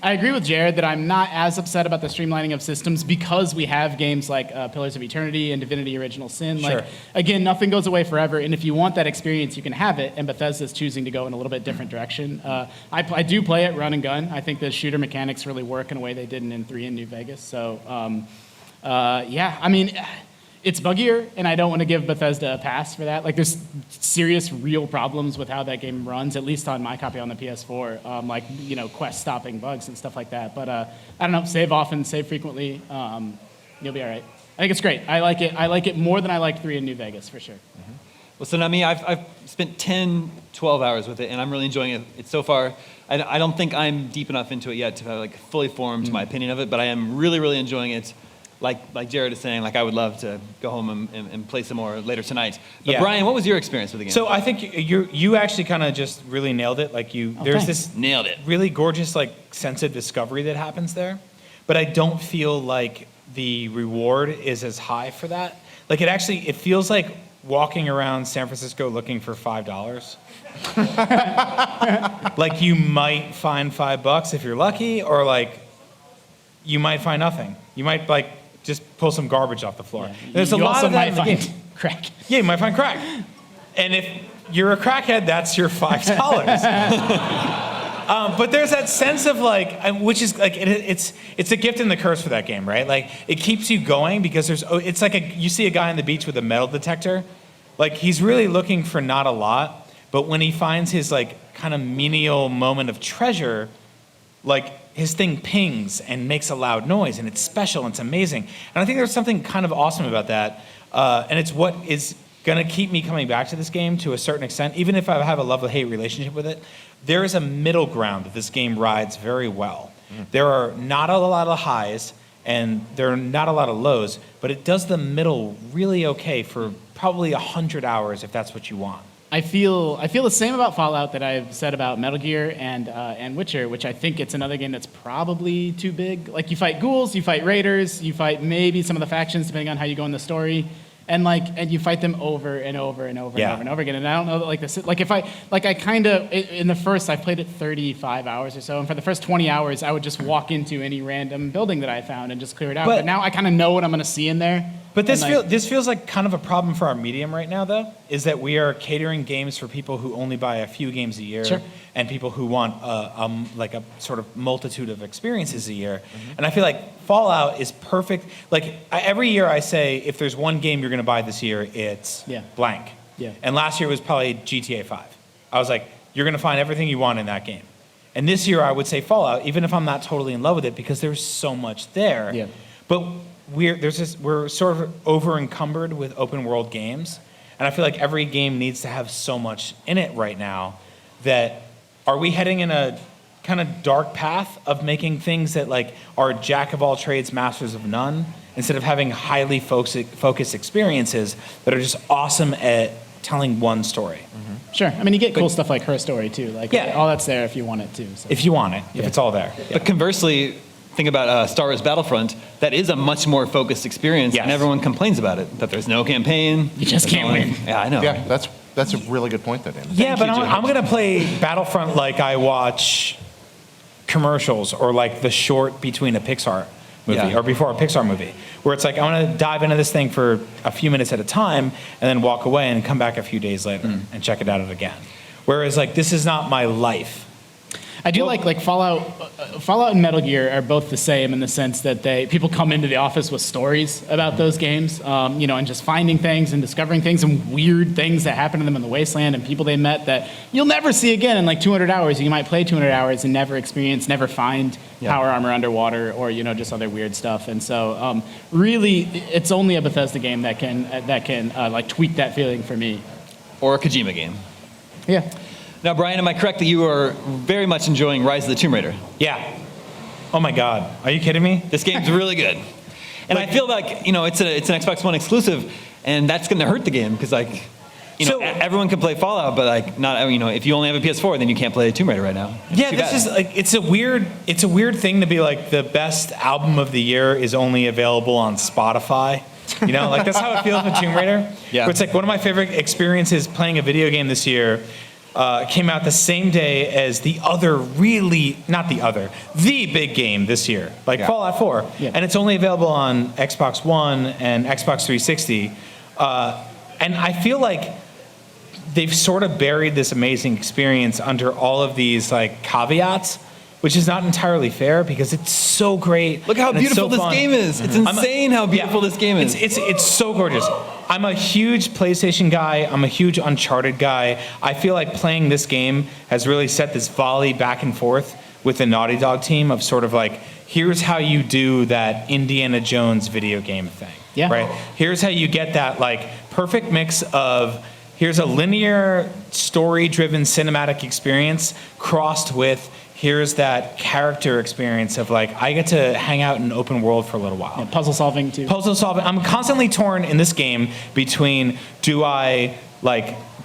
I agree with Jared that I'm not as upset about the streamlining of systems because we have games like Pillars of Eternity and Divinity Original Sin. Like, again, nothing goes away forever. And if you want that experience, you can have it. And Bethesda's choosing to go in a little bit different direction. I do play it run and gun. I think the shooter mechanics really work in a way they didn't in 3 in New Vegas. So, yeah, I mean, it's buggier, and I don't want to give Bethesda a pass for that. Like, there's serious, real problems with how that game runs, at least on my copy on the PS4, like, you know, quest-stopping bugs and stuff like that. But I don't know, save often, save frequently. You'll be all right. I think it's great. I like it. I like it more than I liked 3 in New Vegas, for sure. Mm-hmm. Well, so Nami, I've spent 10, 12 hours with it, and I'm really enjoying it. It's so far, I don't think I'm deep enough into it yet to have like fully formed my opinion of it, but I am really, really enjoying it. Like Jared is saying, like I would love to go home and play some more later tonight. But Brian, what was your experience with the game? So I think you actually kind of just really nailed it. Like there's this nailed it. Really gorgeous like sense of discovery that happens there, but I don't feel like the reward is as high for that. Like it feels like walking around San Francisco looking for $5. Like you might find $5 if you're lucky, or like you might find nothing. You might like just pull some garbage off the floor. Yeah. There's a lot of that in the game. Crack. Yeah, you might find crack. And if you're a crackhead, that's your $5. But there's that sense of like, which is like, it's a gift and the curse for that game, right? Like it keeps you going because it's like you see a guy on the beach with a metal detector. Like he's really looking for not a lot, but when he finds his like kind of menial moment of treasure, like his thing pings and makes a loud noise, and it's special and it's amazing. And I think there's something kind of awesome about that. And it's what is going to keep me coming back to this game to a certain extent, even if I have a love-hate relationship with it. There is a middle ground that this game rides very well. There are not a lot of highs, and there are not a lot of lows, but it does the middle really okay for probably 100 hours if that's what you want. I feel the same about Fallout that I've said about Metal Gear and Witcher, which I think it's another game that's probably too big. Like you fight ghouls, you fight raiders, you fight maybe some of the factions depending on how you go in the story, and you fight them over and over and over and over and over again. And I don't know that in the first I played it 35 hours or so, and for the first 20 hours I would just walk into any random building that I found and just clear it out. But now I kind of know what I'm going to see in there. But this feels like kind of a problem for our medium right now, though, is that we are catering games for people who only buy a few games a year, and people who want like a sort of multitude of experiences a year. Mm-hmm. And I feel like Fallout is perfect. Like every year I say, if there's one game you're going to buy this year, it's blank. Yeah. And last year was probably GTA 5. I was like, you're going to find everything you want in that game. And this year I would say Fallout, even if I'm not totally in love with it, because there's so much there. Yeah. But we're sort of over encumbered with open world games, and I feel like every game needs to have so much in it right now that are we heading in a kind of dark path of making things that like are jack of all trades, masters of none, instead of having highly focused experiences that are just awesome at telling one story. Mm-hmm. Sure. I mean, you get cool stuff like Her Story too. Like all that's there if you want it too. So. If you want it, if it's all there. But conversely, think about Star Wars Battlefront. That is a much more focused experience, and everyone complains about it. That there's no campaign. You just can't win. Yeah, I know. Yeah, that's a really good point, though, Dan. Yeah, but I'm going to play Battlefront like I watch commercials or like the short between a Pixar movie or before a Pixar movie, where it's like, I want to dive into this thing for a few minutes at a time and then walk away and come back a few days later and check it out again. Whereas like, this is not my life. I do like Fallout and Metal Gear are both the same in the sense that people come into the office with stories about those games, and just finding things and discovering things and weird things that happen to them in the wasteland and people they met that you'll never see again in like 200 hours. You might play 200 hours and never find power armor underwater or just other weird stuff. And so really, it's only a Bethesda game that can like tweak that feeling for me. Or a Kojima game. Yeah. Now, Brian, am I correct that you are very much enjoying Rise of the Tomb Raider? Yeah. Oh my God. Are you kidding me? This game's really good. And I feel like, it's an Xbox One exclusive, and that's going to hurt the game because, everyone can play Fallout, but not, if you only have a PS4, then you can't play Tomb Raider right now. Yeah, this is it's a weird thing to be like the best album of the year is only available on Spotify. That's how it feels with Tomb Raider. Yeah. Where it's like one of my favorite experiences playing a video game this year. Came out the same day as the big game this year, Fallout 4. Yeah. And it's only available on Xbox One and Xbox 360. And I feel like they've sort of buried this amazing experience under all of these caveats, which is not entirely fair because it's so great. Look how beautiful this game is. It's insane how beautiful this game is. It's so gorgeous. I'm a huge PlayStation guy. I'm a huge Uncharted guy. I feel like playing this game has really set this volley back and forth with the Naughty Dog team of sort of here's how you do that Indiana Jones video game thing. Yeah. Right? Here's how you get that perfect mix of here's a linear story-driven cinematic experience crossed with here's that character experience of I get to hang out in an open world for a little while. Yeah, puzzle solving too. Puzzle solving. I'm constantly torn in this game between do I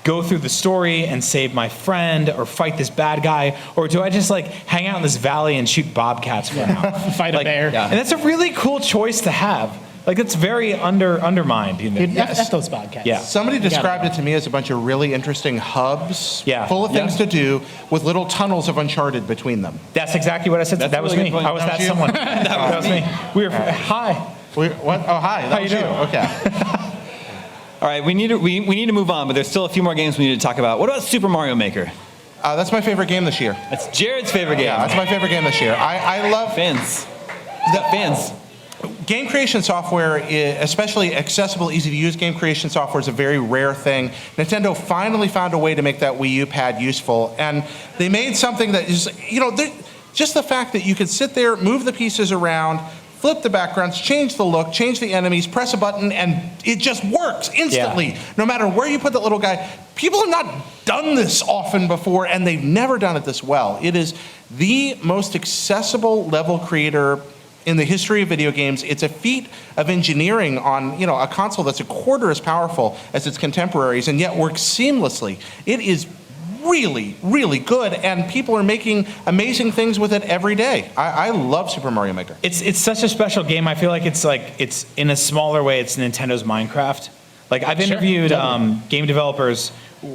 go through the story and save my friend or fight this bad guy, or do I just hang out in this valley and shoot bobcats for an hour? Fight a bear. Yeah. And that's a really cool choice to have. It's very undermined. Dude, F those podcasts. Yeah. Somebody described it to me as a bunch of really interesting hubs full of things to do with little tunnels of Uncharted between them. That's exactly what I said. That was really me. good point. I was that you? someone. That was me. We were hi. What? Oh, hi. How you doing? Okay. All right, we need to move on, but there's still a few more games we need to talk about. What about Super Mario Maker? That's my favorite game this year. That's Jared's favorite game. Yeah, that's my favorite game this year. I love Fans. He's got fans. game creation software, especially accessible, easy-to-use game creation software, is a very rare thing. Nintendo finally found a way to make that Wii U pad useful, and they made something that is, just the fact that you could sit there, move the pieces around, flip the backgrounds, change the look, change the enemies, press a button, and it just works instantly. Yeah. No matter where you put that little guy. People have not done this often before, and they've never done it this well. It is the most accessible level creator in the history of video games. It's a feat of engineering on a console that's a quarter as powerful as its contemporaries, and yet works seamlessly. It is really, really good, and people are making amazing things with it every day. I love Super Mario Maker. It's such a special game. I feel like it's in a smaller way, it's Nintendo's Minecraft. I've interviewed game developers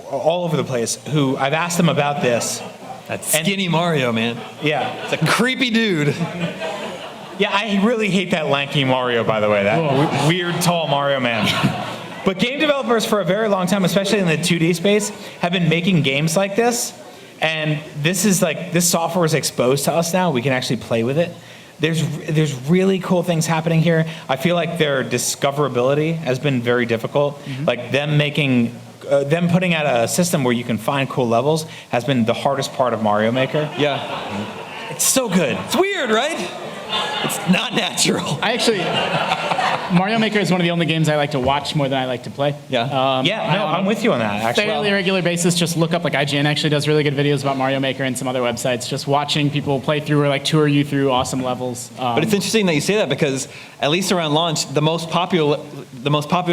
all over the place who I've asked them about this. That skinny Mario, man. Yeah. It's a creepy dude. Yeah, I really hate that lanky Mario, by the way, that weird, tall Mario man. But game developers for a very long time, especially in the 2D space, have been making games like this. And this is this software is exposed to us now. We can actually play with it. There's really cool things happening here. I feel like their discoverability has been very difficult. Mm-hmm. Them putting out a system where you can find cool levels has been the hardest part of Mario Maker. Yeah. It's so good. It's weird, right? It's not natural. Mario Maker is one of the only games I like to watch more than I like to play. Yeah. I'm with you on that, actually. Fairly regular basis, just look up, IGN actually does really good videos about Mario Maker and some other websites, just watching people play through or tour you through awesome levels. But it's interesting that you say that because at least around launch, the most popular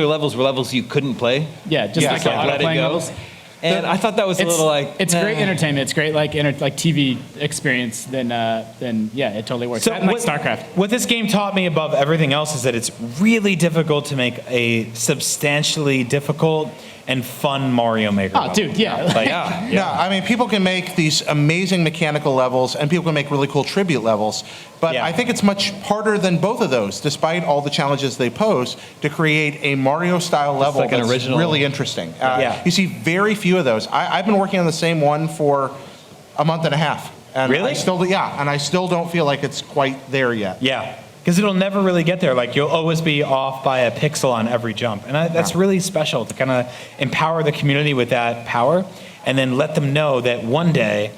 levels were levels you couldn't play. Yeah, just let it go. Levels. And I thought that was a little It's great entertainment. It's great TV experience. Then yeah, it totally works. So that and StarCraft. What this game taught me above everything else is that it's really difficult to make a substantially difficult and fun Mario Maker. Oh, level. dude, yeah. Like, Yeah, I mean, people can make these amazing mechanical levels, and people can make really cool tribute levels. But Yeah. I think it's much harder than both of those, despite all the challenges they pose, to create a Mario-style level like an that's original. really interesting. Yeah. You see very few of those. I've been working on the same one for a month and a half. And Really? I still don't feel like it's quite there yet. Yeah, because it'll never really get there. Like, you'll always be off by a pixel on every jump. And that's really special to kind of empower the community with that power and then let them know that one day,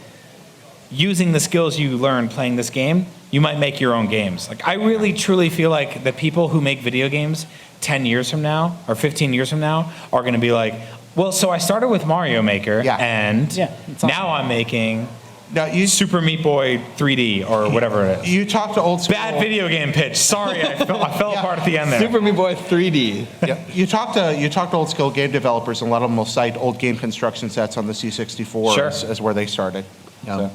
using the skills you learn playing this game, you might make your own games. Like, I really, truly feel like the people who make video games 10 years from now or 15 years from now are going to be like, well, so I started with Mario Maker, Yeah. and Yeah, it's awesome. now I'm making Now, you Super Meat Boy 3D or whatever it is. you talk to old school. Bad video game pitch. Sorry, I fell apart at the end there. Super Meat Boy 3D. Yeah, you talk to old school game developers, and a lot of them will cite old game construction sets on the C64 Sure. as where they started. Yeah.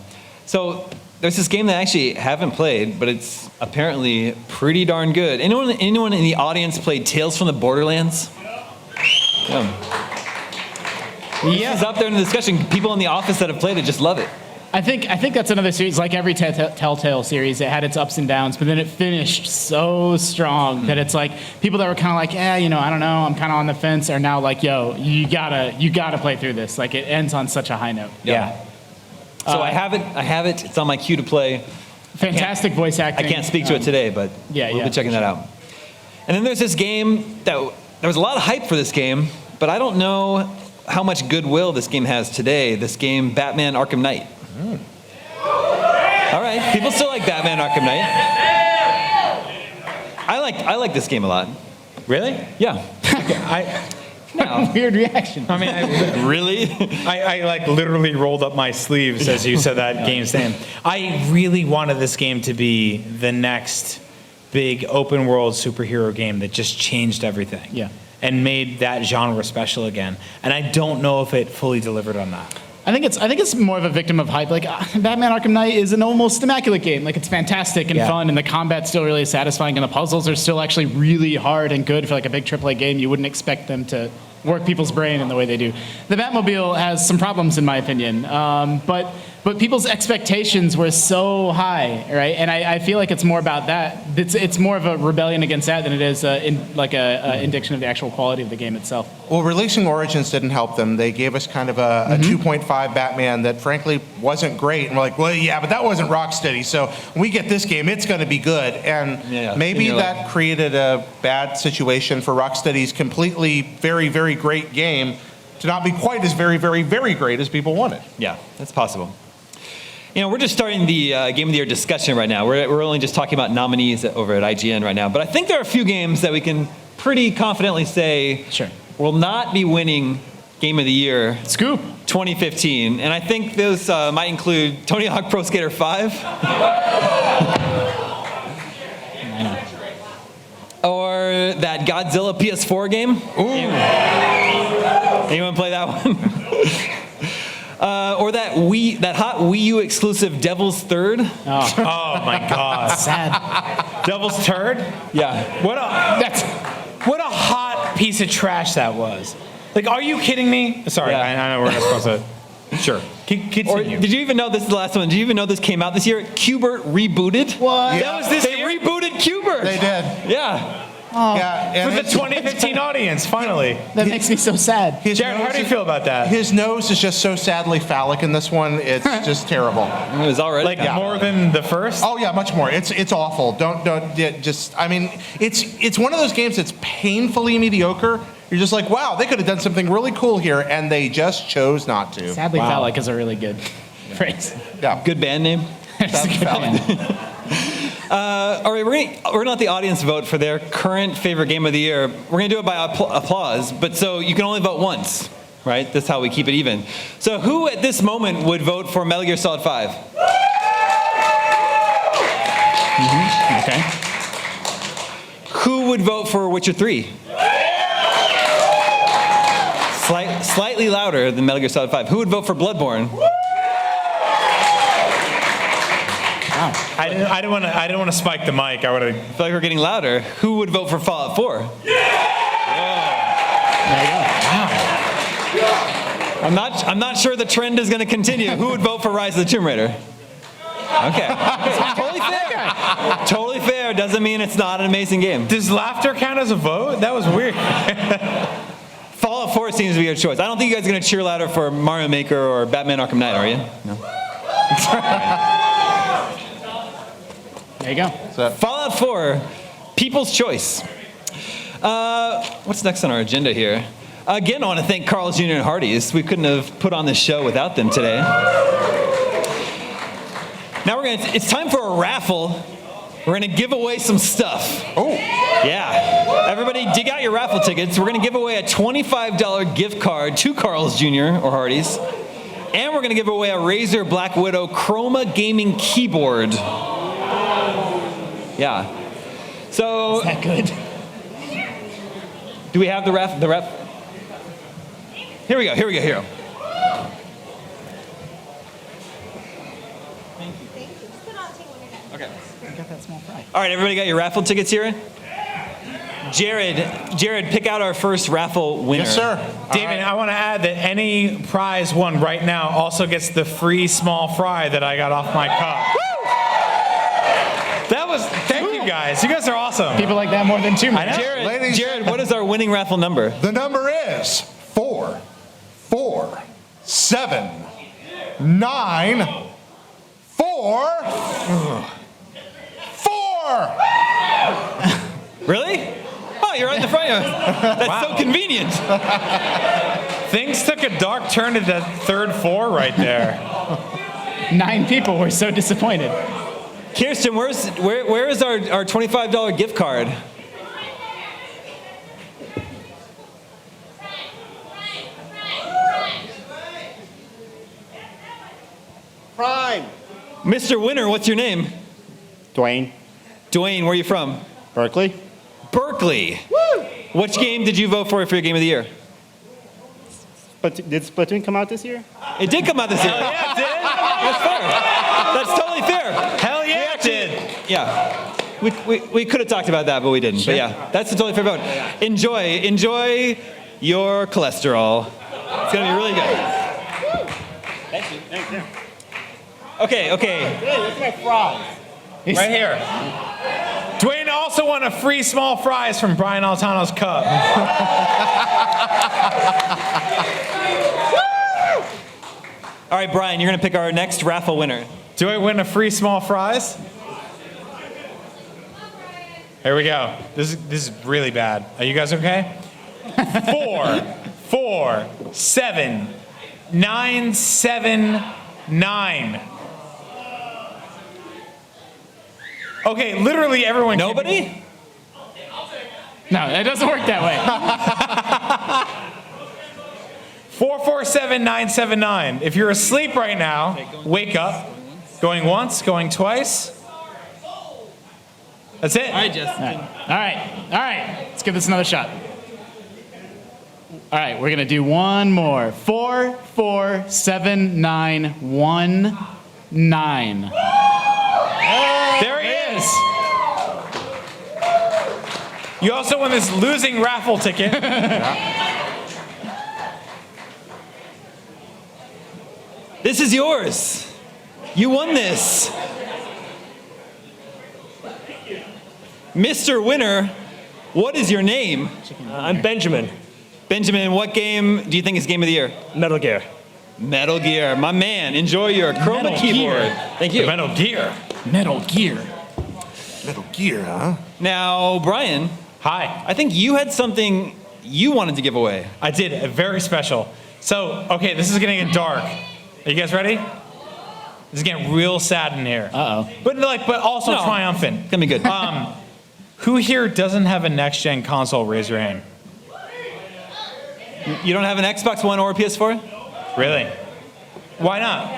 So there's this game that I actually haven't played, but it's apparently pretty darn good. Anyone in the audience played Tales from the Borderlands? Yeah. It's up there in the discussion. People in the office that have played it just love it. I think that's another series, like every Telltale series, it had its ups and downs, but then it finished so strong that it's like people that were kind of like, I don't know, I'm kind of on the fence, are now like, yo, you gotta play through this. Like, it ends on such a high note. Yeah. So I have it. It's on my queue to play. Fantastic voice I acting. can't speak to it today, but yeah, we'll yeah. be checking that out. And then there's this game that there was a lot of hype for this game, but I don't know how much goodwill this game has today. This game, Batman Arkham Knight. All right, people still like Batman Arkham Knight. I like this game a lot. Really? Yeah. No. Weird reaction. I mean, Really? I like literally rolled up my sleeves as you said that game's name. I really wanted this game to be the next big open world superhero game that just changed everything. Yeah. And made that genre special again. And I don't know if it fully delivered on that. I think it's more of a victim of hype. Like, Batman Arkham Knight is an almost immaculate game. Like, it's fantastic and Yeah. fun, and the combat's still really satisfying, and the puzzles are still actually really hard and good for like a big AAA game. You wouldn't expect them to work people's brain in the way they do. The Batmobile has some problems, in my opinion, but people's expectations were so high, right? And I feel like it's more about that. It's more of a rebellion against that than it is an indication of the actual quality of the game itself. Well, releasing Origins didn't help them. They gave us kind of a 2.5 Batman that frankly wasn't great. And we're like, well, yeah, but that wasn't Rocksteady. So when we get this game, it's going to be good. And maybe that created a bad situation for Rocksteady's completely very, very great game to not be quite as very, very, very great as people wanted. Yeah, that's possible. We're just starting the Game of the Year discussion right now. We're only just talking about nominees over at IGN right now. But I think there are a few games that we can pretty confidently say will not be winning Game of the Year Scoop 2015. And I think those might include Tony Hawk Pro Skater 5. Or that Godzilla PS4 game. Ooh. Anyone play that one? Or that hot Wii U exclusive Devil's Third. Oh my God. sad. Devil's Turd? Yeah. What a hot piece of trash that was. Like, are you kidding me? Sorry, Yeah. I know we're not supposed to. Sure. Or did you even know this is the last one? Did you even know this came out this year? Qbert rebooted. What? That was this They year? rebooted Qbert. They did. Yeah. Yeah, For and the 2015 audience, finally. That makes me so sad. Jared, how do you feel about that? His nose is just so sadly phallic in this one. It's just terrible. It was already Like, more than the first? Oh yeah, much more. It's awful. Don't just. I mean, it's one of those games that's painfully mediocre. You're just like, wow, they could have done something really cool here, and they just chose not to. Sadly, phallic is a really good phrase. Yeah. Good band name. It's a good band. All right, we're gonna let the audience vote for their current favorite game of the year. We're gonna do it by applause, but so you can only vote once, right? That's how we keep it even. So who at this moment would vote for Metal Gear Solid 5? Okay. Who would vote for Witcher 3? Slightly louder than Metal Gear Solid 5. Who would vote for Bloodborne? I didn't want to spike the mic. I would have. I feel like we're getting louder. Who would vote for Fallout 4? There you go. I'm not sure the trend is going to continue. Who would vote for Rise of the Tomb Raider? Okay. Totally fair. Totally fair. Doesn't mean it's not an amazing game. Does laughter count as a vote? That was weird. Fallout 4 seems to be your choice. I don't think you guys are going to cheer louder for Mario Maker or Batman Arkham Knight, are you? No. There you go. Fallout 4, People's Choice. What's next on our agenda here? Again, I want to thank Carl's Jr. and Hardee's. We couldn't have put on this show without them today. Now it's time for a raffle. We're going to give away some stuff. Oh. Yeah. Everybody dig out your raffle tickets. We're going to give away a $25 gift card to Carl's Jr. or Hardee's. And we're going to give away a Razer Black Widow Chroma gaming keyboard. Yeah. So. Is that good? Do we have the ref? Here we go. Thank you. Just put on the table when you're done. Okay. I got that small fry. All right, everybody got your raffle tickets here? Jared, pick out our first raffle winner. Yes, sir. David, I want to add that any prize won right now also gets the free small fry that I got off my cup. Thank you guys. You guys are awesome. People like that more than Tomb Raider. Jared, what is our winning raffle number? The number is 4, 4, 7, 9, 4, 4. Really? Oh, you're right in the front. That's so convenient. Things took a dark turn at the third 4 right there. 9 people were so disappointed. Kirsten, where is our $25 gift card? Prime. Mr. Winner, what's your name? Dwayne. Dwayne, where are you from? Berkeley. Berkeley. Woo! Which game did you vote for your game of the year? But did Splatoon come out this year? It did come out this year. Hell yeah, it did. That's fair. That's totally fair. Hell yeah, it did. Yeah. We could have talked about that, but we didn't. But yeah, that's a totally fair vote. Enjoy your cholesterol. It's going to be really good. Thank you. Thank you. Okay. Hey, what's my fries? Right here. Dwayne also won a free small fries from Brian Altano's cup. All right, Brian, you're going to pick our next raffle winner. Do I win a free small fries? Here we go. This is really bad. Are you guys okay? 4, 7, 9, 7, 9. Okay, literally everyone. Nobody? No, that doesn't work that way. 4, 4, 7, 9, 7, 9. If you're asleep right now, wake up. Going once, going twice. That's it. All right. Let's give this another shot. All right, we're gonna do one more. 4, 4, 7, 9, 1, 9. There he is. You also won this losing raffle ticket. This is yours. You won this. Mr. Winner, what is your name? I'm Benjamin. Benjamin, what game do you think is game of the year? Metal Gear. Metal Gear. My man, enjoy your Chroma Metal keyboard. Gear. Thank you. Metal Gear. Metal Gear. Metal Gear, huh? Now, Brian, Hi. I think you had something you wanted to give away. I did a very special. So, okay, this is gonna get dark. Are you guys ready? This is getting real sad in here. Uh-oh. But also No. triumphant. It's gonna be good. Who here doesn't have a next-gen console? Raise your hand. You don't have an Xbox One or a PS4? Really? Why not?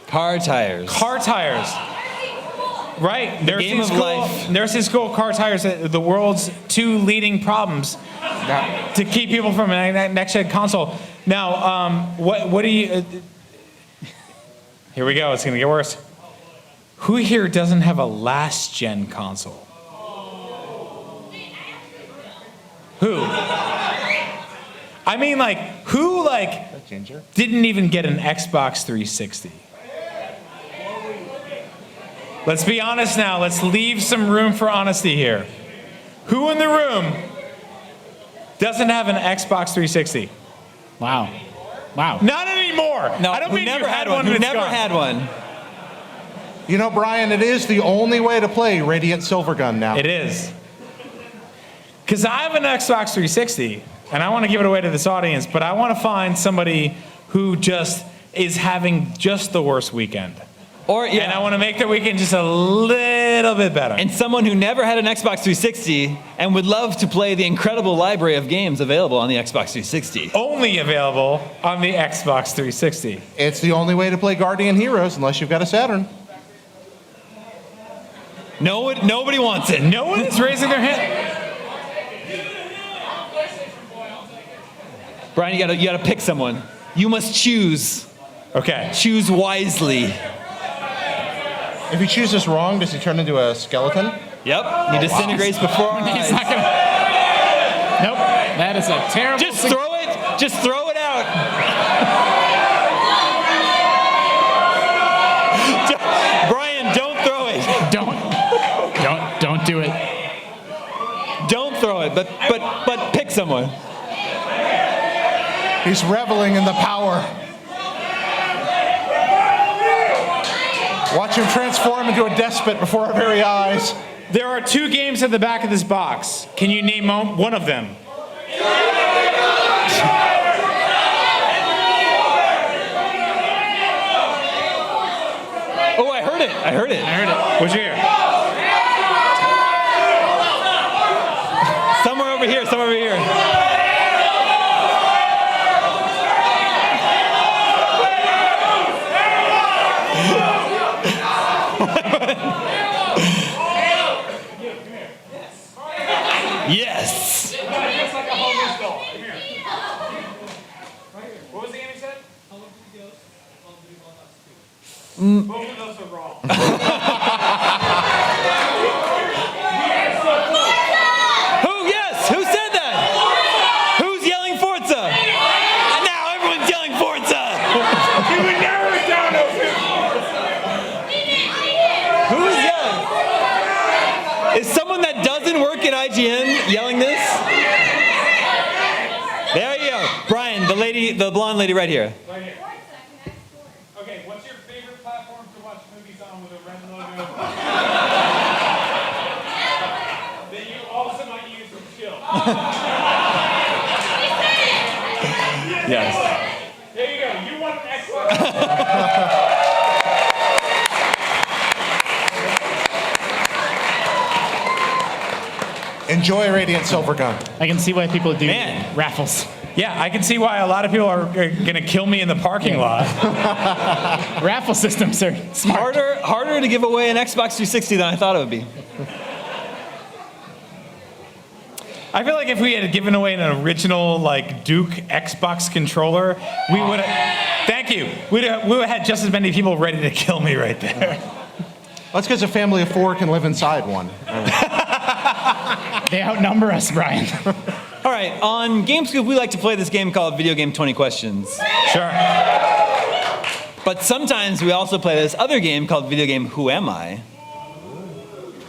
Car tires. Car tires. Right. game of life. Nursing school car tires are the world's 2 leading problems to keep people from a next-gen console. Now, what do you... here we go. It's going to get worse. Who here doesn't have a last-gen console? Who? I mean, who like Ginger. didn't even get an Xbox 360? Let's be honest now. Let's leave some room for honesty here. Who in the room doesn't have an Xbox 360? Wow. Wow. Not anymore. No, I don't who mean never you had had one. one. Who and it's never gone. had one. You know, Brian, it is the only way to play Radiant Silvergun now. It is. Because I have an Xbox 360, and I want to give it away to this audience, but I want to find somebody who just is having just the worst weekend. And I want to make their weekend just a little bit better. And someone who never had an Xbox 360 and would love to play the incredible library of games available on the Xbox 360. Only available on the Xbox 360. It's the only way to play Guardian Heroes unless you've got a Saturn. No, nobody wants it. No one is raising their hand. Brian, you gotta pick someone. You must choose. Okay. Choose wisely. If he chooses wrong, does he turn into a skeleton? Yep. He disintegrates before our He's eyes. not gonna. Nope. That is a terrible. Just throw it. Just throw it out. Brian, don't throw it. Don't do it. Don't throw it. But pick someone. He's reveling in the power. Watch him transform into a despot before our very eyes. There are 2 games at the back of this box. Can you name one of them? Oh, I heard it. I heard it. What'd you hear? Somewhere over here. Somewhere over here. Yes. What was the game you said? Both of those are wrong. Who? Yes. Who said that? Who's yelling Forza? And now everyone's yelling Forza. You would narrow it down to Who's yelling? Is someone that doesn't work at IGN yelling this? There you go. Brian, the blonde lady right here. Right here. Okay, what's your favorite platform to watch movies on with a red logo? That you also might use with chill. Yes. There you go. You want an Xbox? Enjoy Radiant Silvergun. I can see why people do Man. raffles. Yeah, I can see why a lot of people are going to kill me in the parking lot. Raffle systems are smart. Harder to give away an Xbox 360 than I thought it would be. I feel like if we had given away an original like Duke Xbox controller, we would have. Thank you. We would have had just as many people ready to kill me right there. That's because a family of 4 can live inside one. They outnumber us, Brian. All right, on GameScoop, we like to play this game called Video Game 20 Questions. Sure. But sometimes we also play this other game called Video Game Who Am I?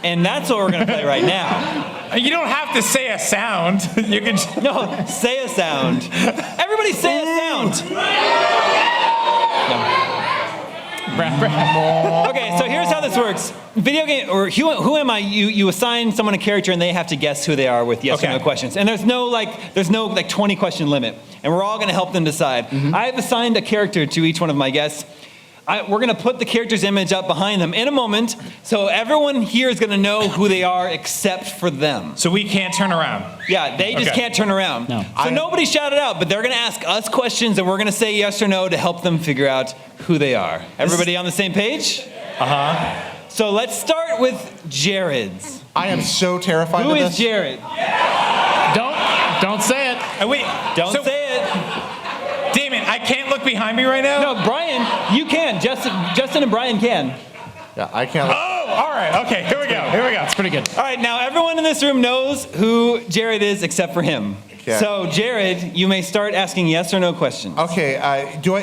And that's what we're going to play right now. You don't have to say a sound. You can. No, say a sound. Everybody say a sound. Okay, so here's how this works. Video game, or who am I? You assign someone a character and they have to guess who they are with yes or no questions. And there's no 20 question limit. And we're all going to help them decide. I've assigned a character to each one of my guests. We're going to put the character's image up behind them in a moment, so everyone here is going to know who they are except for them. So we can't turn around. Yeah, they just can't turn around. No. So nobody shout it out, but they're going to ask us questions, and we're going to say yes or no to help them figure out who they are. Everybody on the same page? Uh-huh. So let's start with Jared's. I am so terrified Who of is this. Jared? Don't say it. Wait. Don't so, say it. Damon, I can't look behind me right now? No, Brian, you can. Justin and Brian can. Yeah, I can't. Oh, All right, okay, here we go. It's pretty good. All right, now everyone in this room knows who Jared is except for him. Okay. So, Jared, you may start asking yes or no questions. Okay,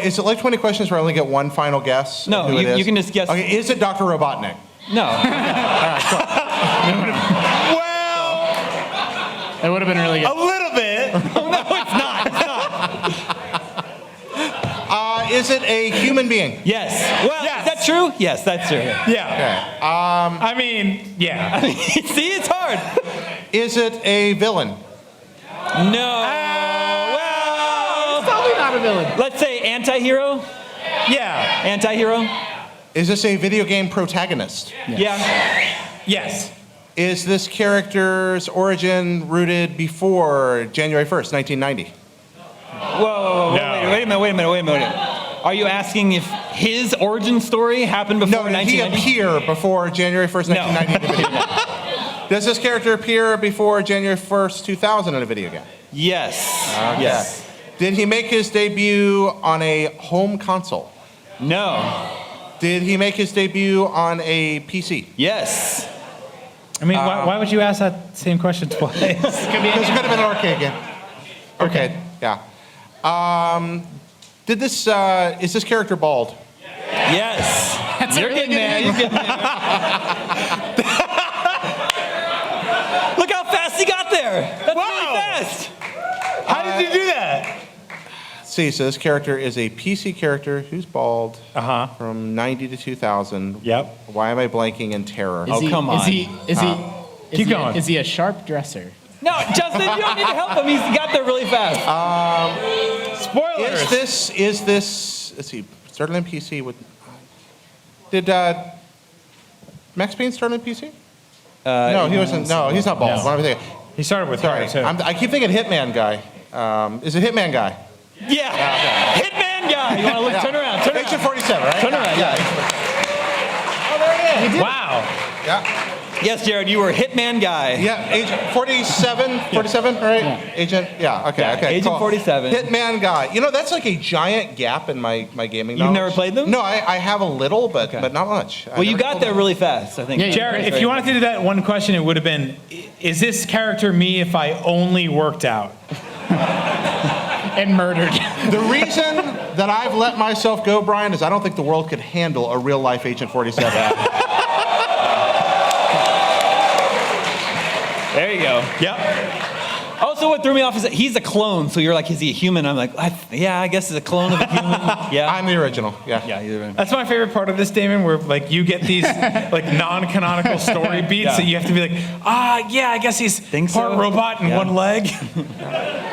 is it like 20 questions where I only get one final guess? No, of who it is? you can just guess. Okay, is it Dr. Robotnik? No. Well, It would have been really a good. little bit. No, it's not. Is it a human being? Yes. Well, Yes. is that true? Yes, that's true. Yeah. Okay. I mean, yeah. See, it's hard. Is it a villain? No. Well, Probably not a villain. let's say anti-hero. Yeah. Anti-hero. Is this a video game protagonist? Yeah. Yes. Is this character's origin rooted before January 1st, 1990? Whoa. No. Wait a minute. Are you asking if his origin story happened before No, did he 1990? appear before January 1st, 1990 in a video game? Does this character appear before January 1st, 2000 in a video game? Yes. Okay. Yes. Did he make his debut on a home console? No. Did he make his debut on a PC? Yes. I mean, why would you ask that same question twice? Because it could have been an arcade game. Arcade, yeah. Is this character bald? Yes. You're getting there. You're getting there. Look how fast he got there. That's really fast. How did you do that? See, so this character is a PC character who's bald Uh-huh. from 90 to 2000. Yep. Why am I blanking in terror? Come on. Keep going. Is he a sharp dresser? No, Justin, you don't need to help him. He's got there really fast. Spoilers. Is this, let's see, started on PC with, did Max Payne start on PC? No, he wasn't, no, he's not bald. No. What am I thinking? He started with Sorry, her, too. I keep thinking Hitman guy. Is it Hitman guy? Yeah. Hitman guy. You want to look? Yeah. Turn around. Turn Agent around. 47, right? Turn around, yeah. Oh, there he is. Wow. Yeah. Yes, Jared, you were Hitman guy. Yeah, Agent 47, 47, right? Yeah. Agent, yeah, okay, Yeah, okay. Agent cool. 47. Hitman guy. You know, that's like a giant gap in my gaming You've knowledge. never played them? No, I have a little, but Okay. but not much. Well, you got there really fast, I think. Yeah, Jared, if you wanted to do that one question, it would have been, is this character me if I only worked out? And murdered. The reason that I've let myself go, Brian, is I don't think the world could handle a real life Agent 47. There you go. Yep. Also, what threw me off is that he's a clone. So you're like, is he a human? I'm like, yeah, I guess he's a clone of a human. Yeah. I'm the original, yeah. Yeah, he's a That's my favorite part of this, Damon, where like you get these like non-canonical story beats Yeah. that you have to be like, yeah, I guess he's Think part so? robot and Yeah. one leg.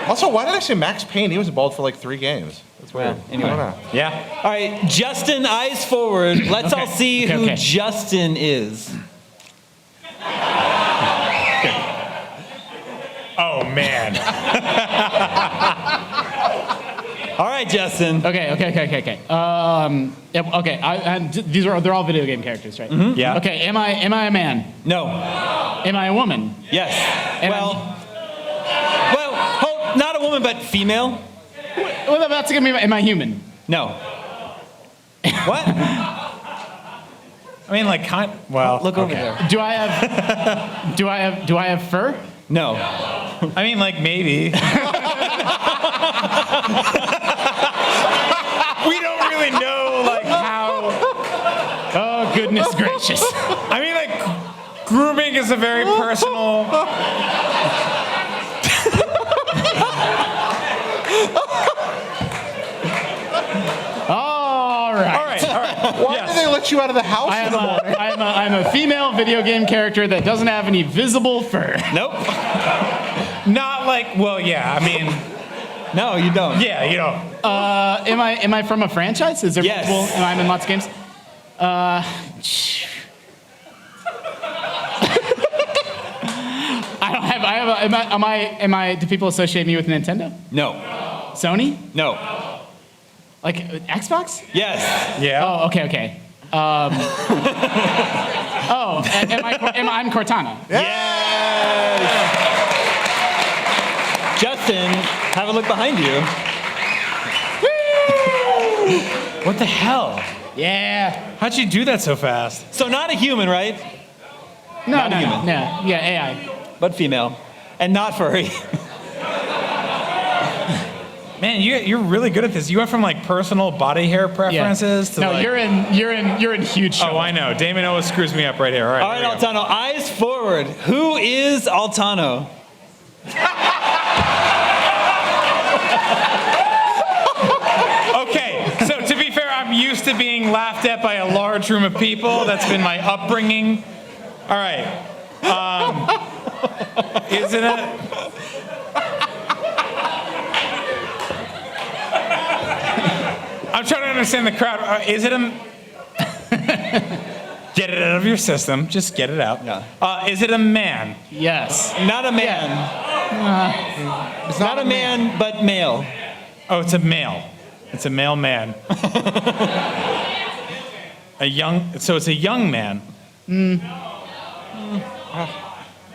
Also, why did I say Max Payne? He was bald for like 3 games. That's weird. Yeah, anyway. I don't know. Yeah. All right, Justin, eyes forward. Let's all see who okay. Justin is. Oh man. All right, Justin. Okay. Okay. They're all video game characters, right? Yeah. Okay. Am I a man? No. Am I a woman? Yes. And Well, not a woman, but female. Well, that's gonna be. Am I human? No. What? I mean, like, well, Look over okay. there. Do I have fur? No. I mean, like, maybe. We don't really know, like, how. Oh goodness gracious! I mean, like, grooming is a very personal. All right. All right. Why did they let you out of the house in the morning? I'm a female video game character that doesn't have any visible fur. Nope. Not like, well, yeah, I mean, No, you don't. yeah, you know. Am I from a franchise? Is there Yes. multiple? Am I in lots of games? I don't have. I have. Am I? Do people associate me with Nintendo? No. Sony? No. Like Xbox? Yes. Yeah. Oh, okay. I'm Cortana. Justin, have a look behind you. What the hell? Yeah. How'd you do that so fast? So not a human, right? No, Not no, human. no. Yeah, AI. But female. And not furry. Man, you're really good at this. You went from like personal body hair preferences to No, like... you're in huge trouble. Oh, I know. Damon always screws me up right here. All right. All right, here we go. Altano, eyes forward. Who is Altano? Okay, so to be fair, I'm used to being laughed at by a large room of people. That's been my upbringing. All right. Isn't it? I'm trying to understand the crowd. Is it a... Get it out of your system. Just get it out. Yeah. Is it a man? Yes. Not a man. It's Not a man, but male. Oh, it's a male. It's a male man. So it's a young man.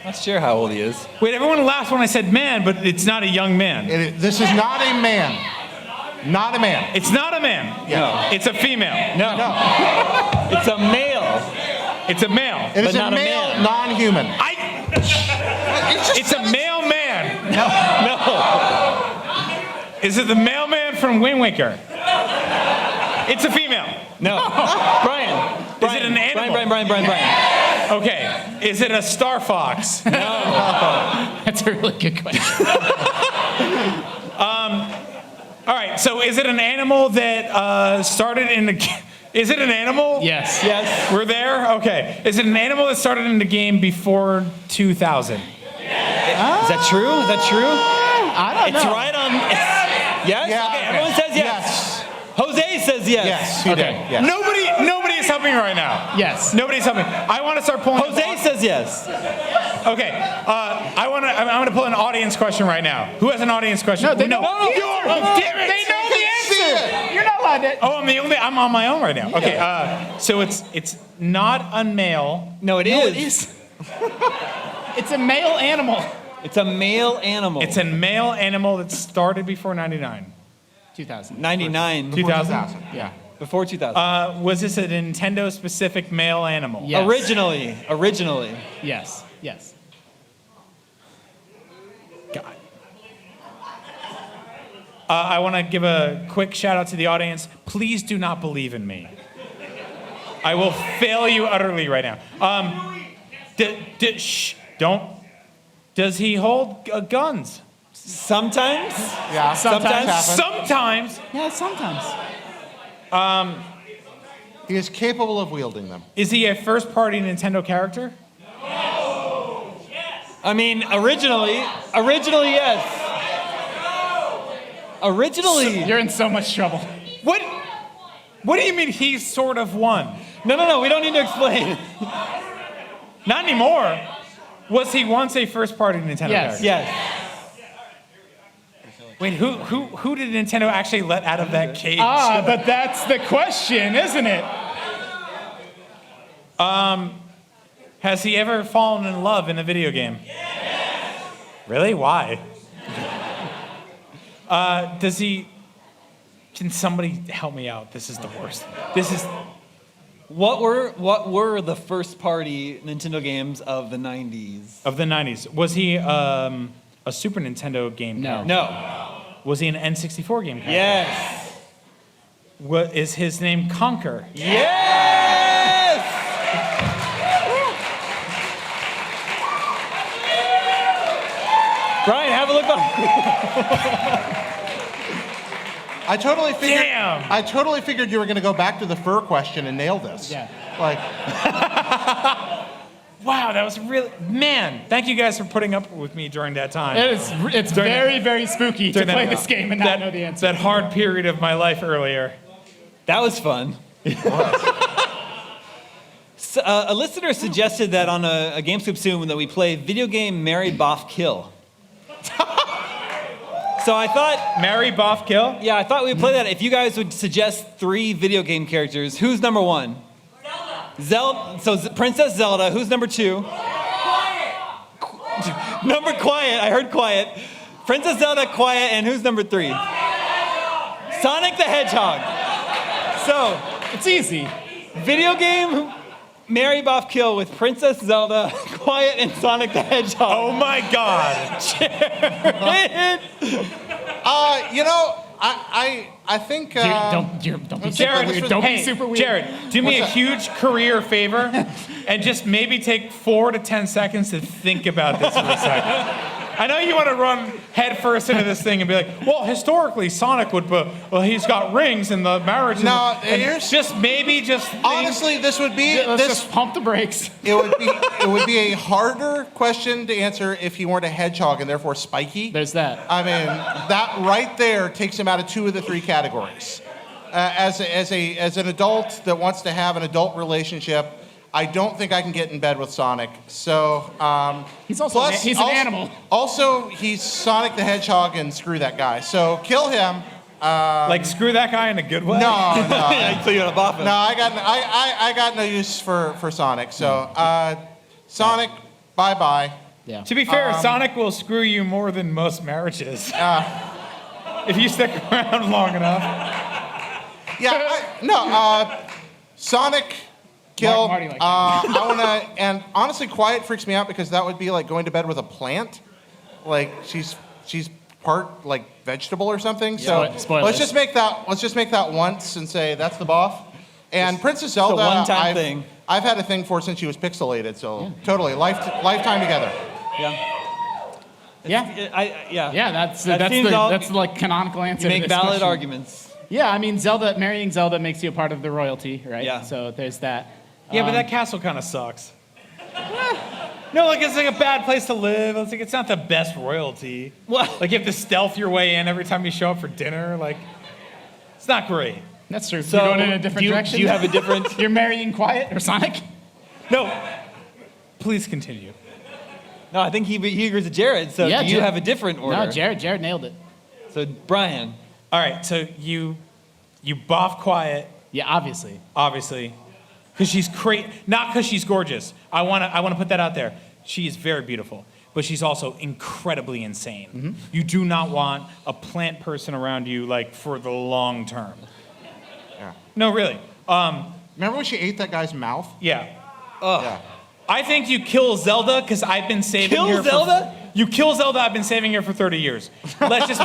Not sure how old he is. Wait, everyone laughed when I said man, but it's not a young man. This is not a man. Not a man. It's not a man. No. It's a female. No. It's a male. It's a male. It is But not a a male, man. non-human. It's a male man. No. Is it the mailman from Wind Waker? It's a female. No. Brian. Is it an animal? Brian. Okay. Is it a star fox? That's a really good question. All right. So is it an animal that started in the... Is it an animal? Yes. Yes. We're there? Okay. Is it an animal that started in the game before 2000? Is that true? I don't know. It's right on. Yes? Yeah, Okay, okay. everyone says yes. Jose says yes. Yes, he Okay. did. Yes. Nobody is helping right now. Yes. Nobody's helping. I want to start pulling. Jose says yes. Okay. I'm gonna pull an audience question right now. Who has an audience question? No, they know. Oh, damn it. They know the answer. You're not allowed to. Oh, I'm on my own right now. Okay. So it's not a male. No, it is. It's a male animal. It's a male animal. It's a male animal that started before 99. 2000. 99. 2000. Yeah. Before 2000. Was this a Nintendo specific male animal? Yes. Originally. Yes. Yes. God. I want to give a quick shout out to the audience. Please do not believe in me. I will fail you utterly right now. Shh, don't. Does he hold guns? Sometimes. Yeah, Sometimes. happens. Sometimes. Yeah, sometimes. He is capable of wielding them. Is he a first-party Nintendo character? I mean, originally, yes. Originally. You're in so much trouble. What do you mean he's sort of one? No, we don't need to explain. Not anymore. Was he once a first-party Nintendo Yes. character? Yes. Wait, who did Nintendo actually let out of that cage? But that's the question, isn't it? Has he ever fallen in love in a video game? Yes. Really? Why? Does he... Can somebody help me out? This is the worst. This is... What were the first party Nintendo games of the 90s? Of the 90s. Was he a Super Nintendo game No. character? No. Was he an N64 game character? Yes. What is his name? Conker. Yes! Brian, have a look on. I totally figured. Damn. I totally figured you were going to go back to the fur question and nail this. Yeah. Like, Wow, that was really... Man, thank you guys for putting up with me during that time. It's very, very spooky to During play that- this game and not know the answer. That hard period of my life earlier. That was fun. So, a listener suggested that on a GameScoop soon that we play video game Marry, Boff, Kill. So I thought... Marry, Boff, Kill? Yeah, I thought we'd play that. If you guys would suggest 3 video game characters, who's number 1? Zelda. So Princess Zelda. Who's number 2? Quiet. Number Quiet. I heard Quiet. Princess Zelda, Quiet, and who's number 3? Sonic the Hedgehog. So It's easy. Video game, marry, buff, kill with Princess Zelda, Quiet, and Sonic the Hedgehog. Oh my God. Jared. I think. Don't be super Jared, weird. Don't hey, be super weird. Jared, do me a huge career favor and just maybe take 4 to 10 seconds to think about this for a second. I know you want to run head first into this thing and be like, well, historically, Sonic would, well, he's got rings and the marriage. No, and here's just maybe just think, honestly, this would be Let's just pump the brakes. It would be a harder question to answer if he weren't a hedgehog and therefore spiky. There's that. I mean, that right there takes him out of 2 of the 3 categories. As an adult that wants to have an adult relationship, I don't think I can get in bed with Sonic. So He's also he's an animal. Also, he's Sonic the Hedgehog, and screw that guy. So kill him. like screw that guy in a good way. No. So you want to buff him? No, I got no use for Sonic. So Sonic, bye. Yeah. To be fair, Sonic will screw you more than most marriages. If you stick around long enough. Sonic, kill. Marty likes I wanna, and honestly, Quiet freaks me out because that would be like going to bed with a plant. Like she's part like vegetable or something. So Spoilers. let's just make that once and say that's the buff. And Princess Zelda, one-time thing. I've had a thing for since she was pixelated. So totally lifetime together. Yeah, that's seems the like canonical answer. You to make this valid question. arguments. Yeah, I mean, marrying Zelda makes you a part of the royalty, right? Yeah. So there's that. Yeah, but that castle kind of sucks. No, like it's like a bad place to live. It's like it's not the best royalty. What? Like you have to stealth your way in every time you show up for dinner. Like it's not great. That's true. So You're going in a different direction. Do you have a different? You're marrying Quiet or Sonic? No, please continue. No, I think he agrees with Jared. So Yeah, do you Jared- have a different order? No, Jared nailed it. So Brian. All right, so you boff Quiet, Yeah, obviously. obviously, because she's not because she's gorgeous. I want to put that out there. She is very beautiful, but she's also incredibly insane. Mm-hmm. You do not want a plant person around you like for the long term. Yeah. No, really. Remember when she ate that guy's mouth? Yeah. Yeah. I think you kill Zelda because I've been saving Kill her. Zelda? You kill Zelda. I've been saving her for 30 years. Let's just.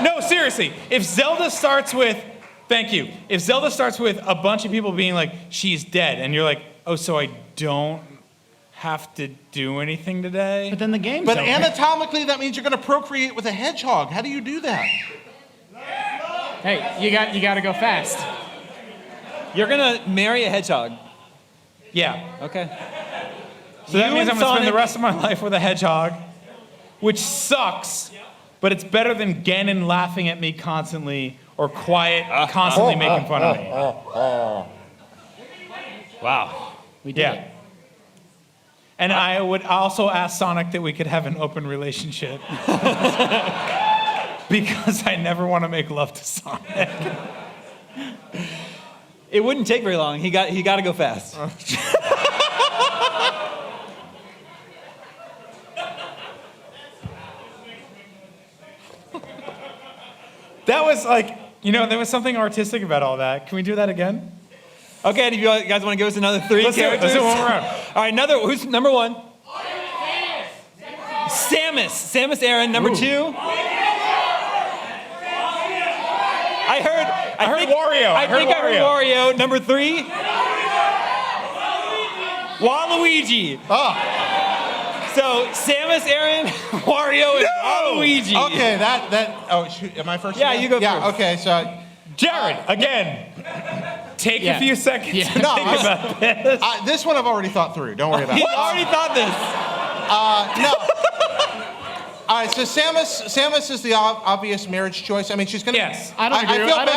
No, seriously. If Zelda starts with, thank you. If Zelda starts with a bunch of people being like, she's dead, and you're like, oh, so I don't have to do anything today. But then the game's But over. anatomically, that means you're going to procreate with a hedgehog. How do you do that? Hey, you got to go fast. You're gonna marry a hedgehog. Yeah. Okay. So that You means and I'm gonna spend the Sonic- rest of my life with a hedgehog, which sucks. But it's better than Ganon laughing at me constantly or Quiet constantly making fun of me. Wow. We did Yeah. it. And I would also ask Sonic that we could have an open relationship. Because I never want to make love to Sonic. It wouldn't take very long. He got to go fast. That was like, there was something artistic about all that. Can we do that again? Okay, do you guys want to give us another 3 Let's do it. characters? Let's do one more round. All right, who's number 1? Samus Aran, number 2. I heard Wario. I think I heard Wario, number 3. Waluigi. Oh, So Samus Aran, Wario, and Waluigi. okay. Am I first? Yeah, again? you go Yeah, first. okay. So Jared, again. Take Yeah. a few seconds Yeah. to No, think I'm- about this. this one I've already thought through. Don't worry about He it. already thought this. No. All right, so Samus is the obvious marriage choice. I mean, she's gonna. Yes. I don't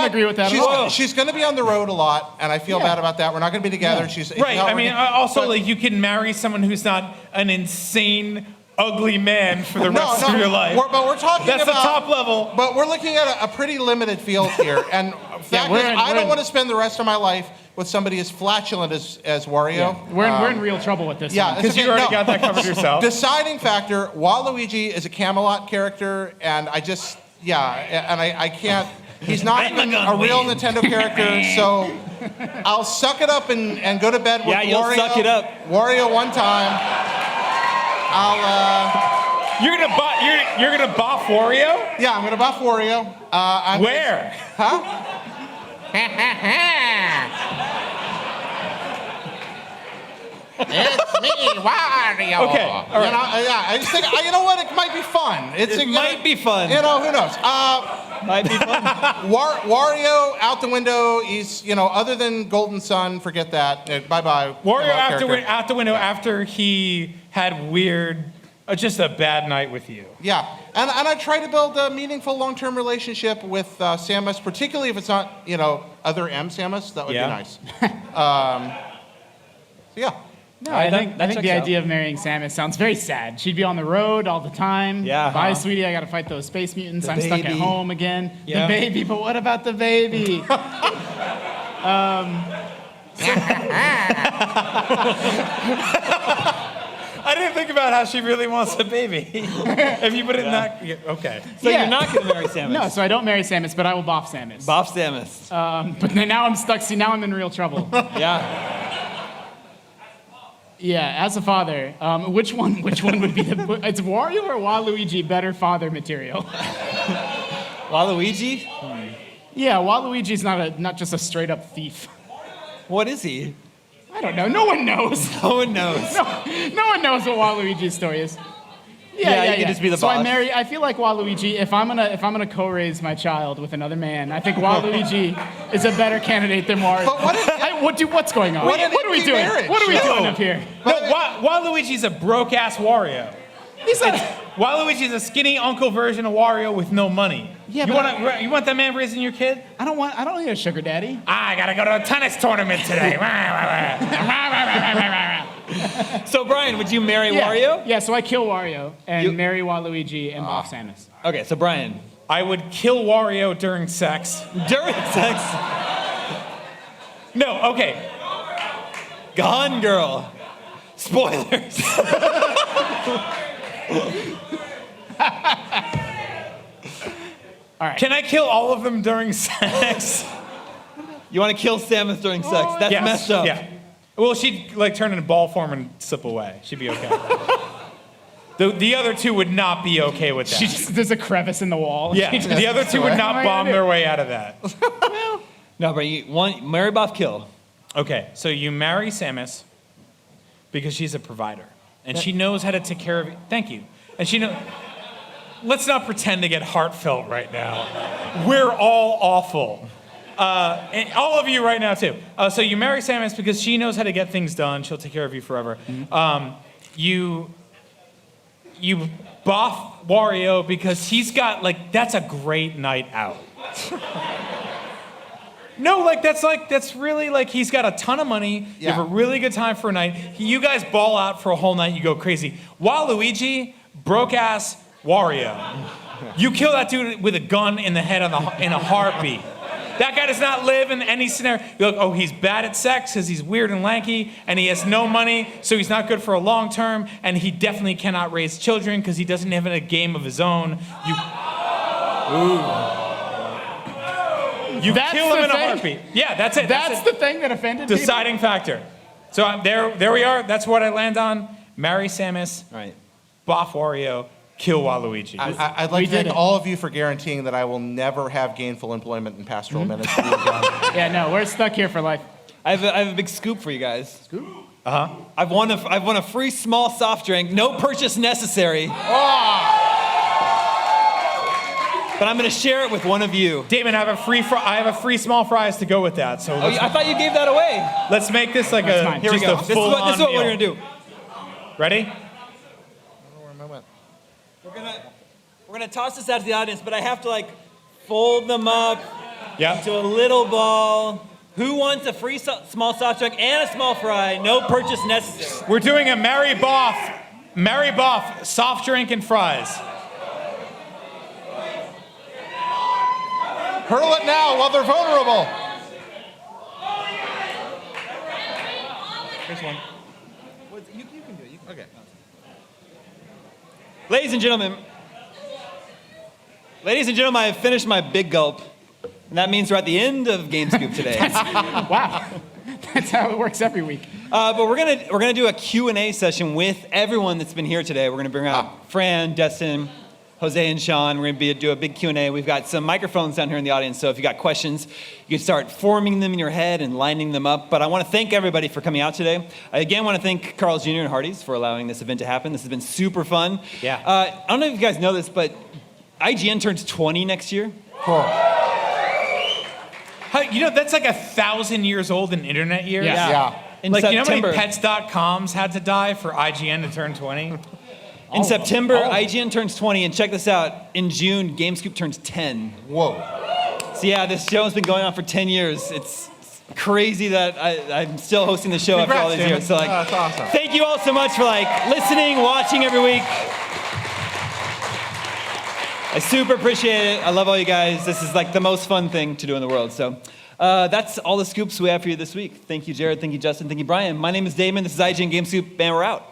agree with that at She's, all. she's gonna be on the road a lot, and I feel Yeah. bad about that. We're not gonna be together. Yeah. She's Right. I mean, also, but- like, you can marry someone who's not an insane, ugly man for the rest of your life. But we're talking That's about the top level. But we're looking at a pretty limited field here, and fact we're is, in- I we're don't in- want to spend the rest of my life with somebody as flatulent as Wario. We're in real trouble with this. Yeah, one. it's Because you okay. already No. got that covered yourself. Deciding factor: Waluigi is a Camelot character, and I can't. He's not a real Nintendo character, so I'll suck it up and go to bed with Yeah, you'll Wario. suck it up. Wario one time. You're gonna boff Wario? Yeah, I'm gonna buff Wario. Where? Huh? It's me, Wario. Okay, all right. I just think, you know what? It might be fun. It might be fun. You know, who knows? Might be fun. Wario out the window. He's, other than Golden Sun, forget that. Bye-bye. Wario character. out the window after he had just a bad night with you. Yeah, and I try to build a meaningful long-term relationship with Samus, particularly if it's not, other M Samus. That would be nice. Yeah. No, I think that the checks idea of marrying Samus sounds very sad. She'd be on the road all the time. Yeah. Bye, sweetie, I got to fight those space mutants. The I'm stuck at baby. home again. Yeah. The baby, but what about the baby? I didn't think about how she really wants a baby. If you put it in that, okay. So Yeah. you're not going to marry Samus? No, so I don't marry Samus, but I will boff Samus. Boff Samus. But then now I'm stuck. See, now I'm in real trouble. Yeah. Yeah, as a father, which one would be it's Wario or Waluigi better father material? Waluigi? Yeah, Waluigi's not just a straight up thief. What is he? I don't know. No one knows. No one knows. No one knows what Waluigi's story is. Yeah, you could just be the so boss. I feel like Waluigi. If I'm gonna co-raise my child with another man, I think Waluigi is a better candidate than Wario. But What's going on? What an What are we empty doing? marriage. What are we No. doing up here? No, Waluigi's a broke-ass Wario. He's not. Waluigi's a skinny uncle version of Wario with no money. Yeah, you but want that man raising your kid? I don't need a sugar daddy. I gotta go to a tennis tournament today. So, Brian, would you marry Wario? Yeah, so I kill Wario and marry Waluigi and boff Samus. Okay, so Brian. I would kill Wario during sex. During sex. No, okay. Gone Girl. Spoilers. All right. Can I kill all of them during sex? You want to kill Samus during sex? That's Yes, messed up. Yeah. Well, she'd turn into ball form and slip away. She'd be okay. The other two would not be okay with that. There's a crevice in the wall. Yeah, the other two would not bomb their way out of that. No, but you want marry, boff, kill. Okay, so you marry Samus because she's a provider. And she knows how to take care of you. Thank you. And she knows... Let's not pretend to get heartfelt right now. We're all awful. And all of you right now, too. So you marry Samus because she knows how to get things done. She'll take care of you forever. You boff Wario because he's got, that's a great night out. No, that's really, he's got a ton of money. You have a really good time for a night. You guys ball out for a whole night. You go crazy. Waluigi, broke-ass Wario. You kill that dude with a gun in the head in a heartbeat. That guy does not live in any scenario. You're like, oh, he's bad at sex because he's weird and lanky, and he has no money, so he's not good for a long term, and he definitely cannot raise children because he doesn't have a game of his own. You That's kill him the in a thing? heartbeat. Yeah, that's it. That's the thing that offended people? deciding factor. So there we are. That's what I land on. Marry Samus, All right. boff Wario, kill Waluigi. I'd like to thank all of you for guaranteeing that I will never have gainful employment in pastoral ministry again. Yeah, no, we're stuck here for life. I have a big scoop for you guys. Scoop? Uh-huh. I've won a free small soft drink, no purchase necessary. But I'm going to share it with one of you. Damon, I have a free small fries to go with that. So I thought you gave that away. let's make this like That's a mine. Here we just go. a This is full-on what we're meal. going to do. Ready? We're gonna toss this out to the audience, but I have to fold them up Yeah. to a little ball. Who wants a free small soft drink and a small fry? No purchase necessary. We're doing a Mary Boff soft drink and fries. Hurl it now while they're vulnerable. Here's one. You can do it. Okay. Ladies and gentlemen, I have finished my big gulp. And that means we're at the end of Game Scoop today. Wow. That's how it works every week. But we're gonna do a Q&A session with everyone that's been here today. We're gonna bring out Fran, Destin, Jose, and Sean. We're gonna do a big Q&A. We've got some microphones down here in the audience, so if you got questions, you can start forming them in your head and lining them up. But I want to thank everybody for coming out today. I again want to thank Carl's Jr. and Hardee's for allowing this event to happen. This has been super fun. Yeah. I don't know if you guys know this, but IGN turns 20 next year. Cool. That's like 1,000 years old in internet years. Yeah. In Like, September, you know how many pets.coms had to die for IGN to turn 20? in September, IGN turns 20, and check this out. In June, GameScoop turns 10. Whoa. So yeah, this show has been going on for 10 years. It's crazy that I'm still hosting the show after all these years. So That's awesome. thank you all so much for listening, watching every week. I super appreciate it. I love all you guys. This is the most fun thing to do in the world. So that's all the scoops we have for you this week. Thank you, Jared. Thank you, Justin. Thank you, Brian. My name is Damon. This is IGN Game Scoop, and we're out.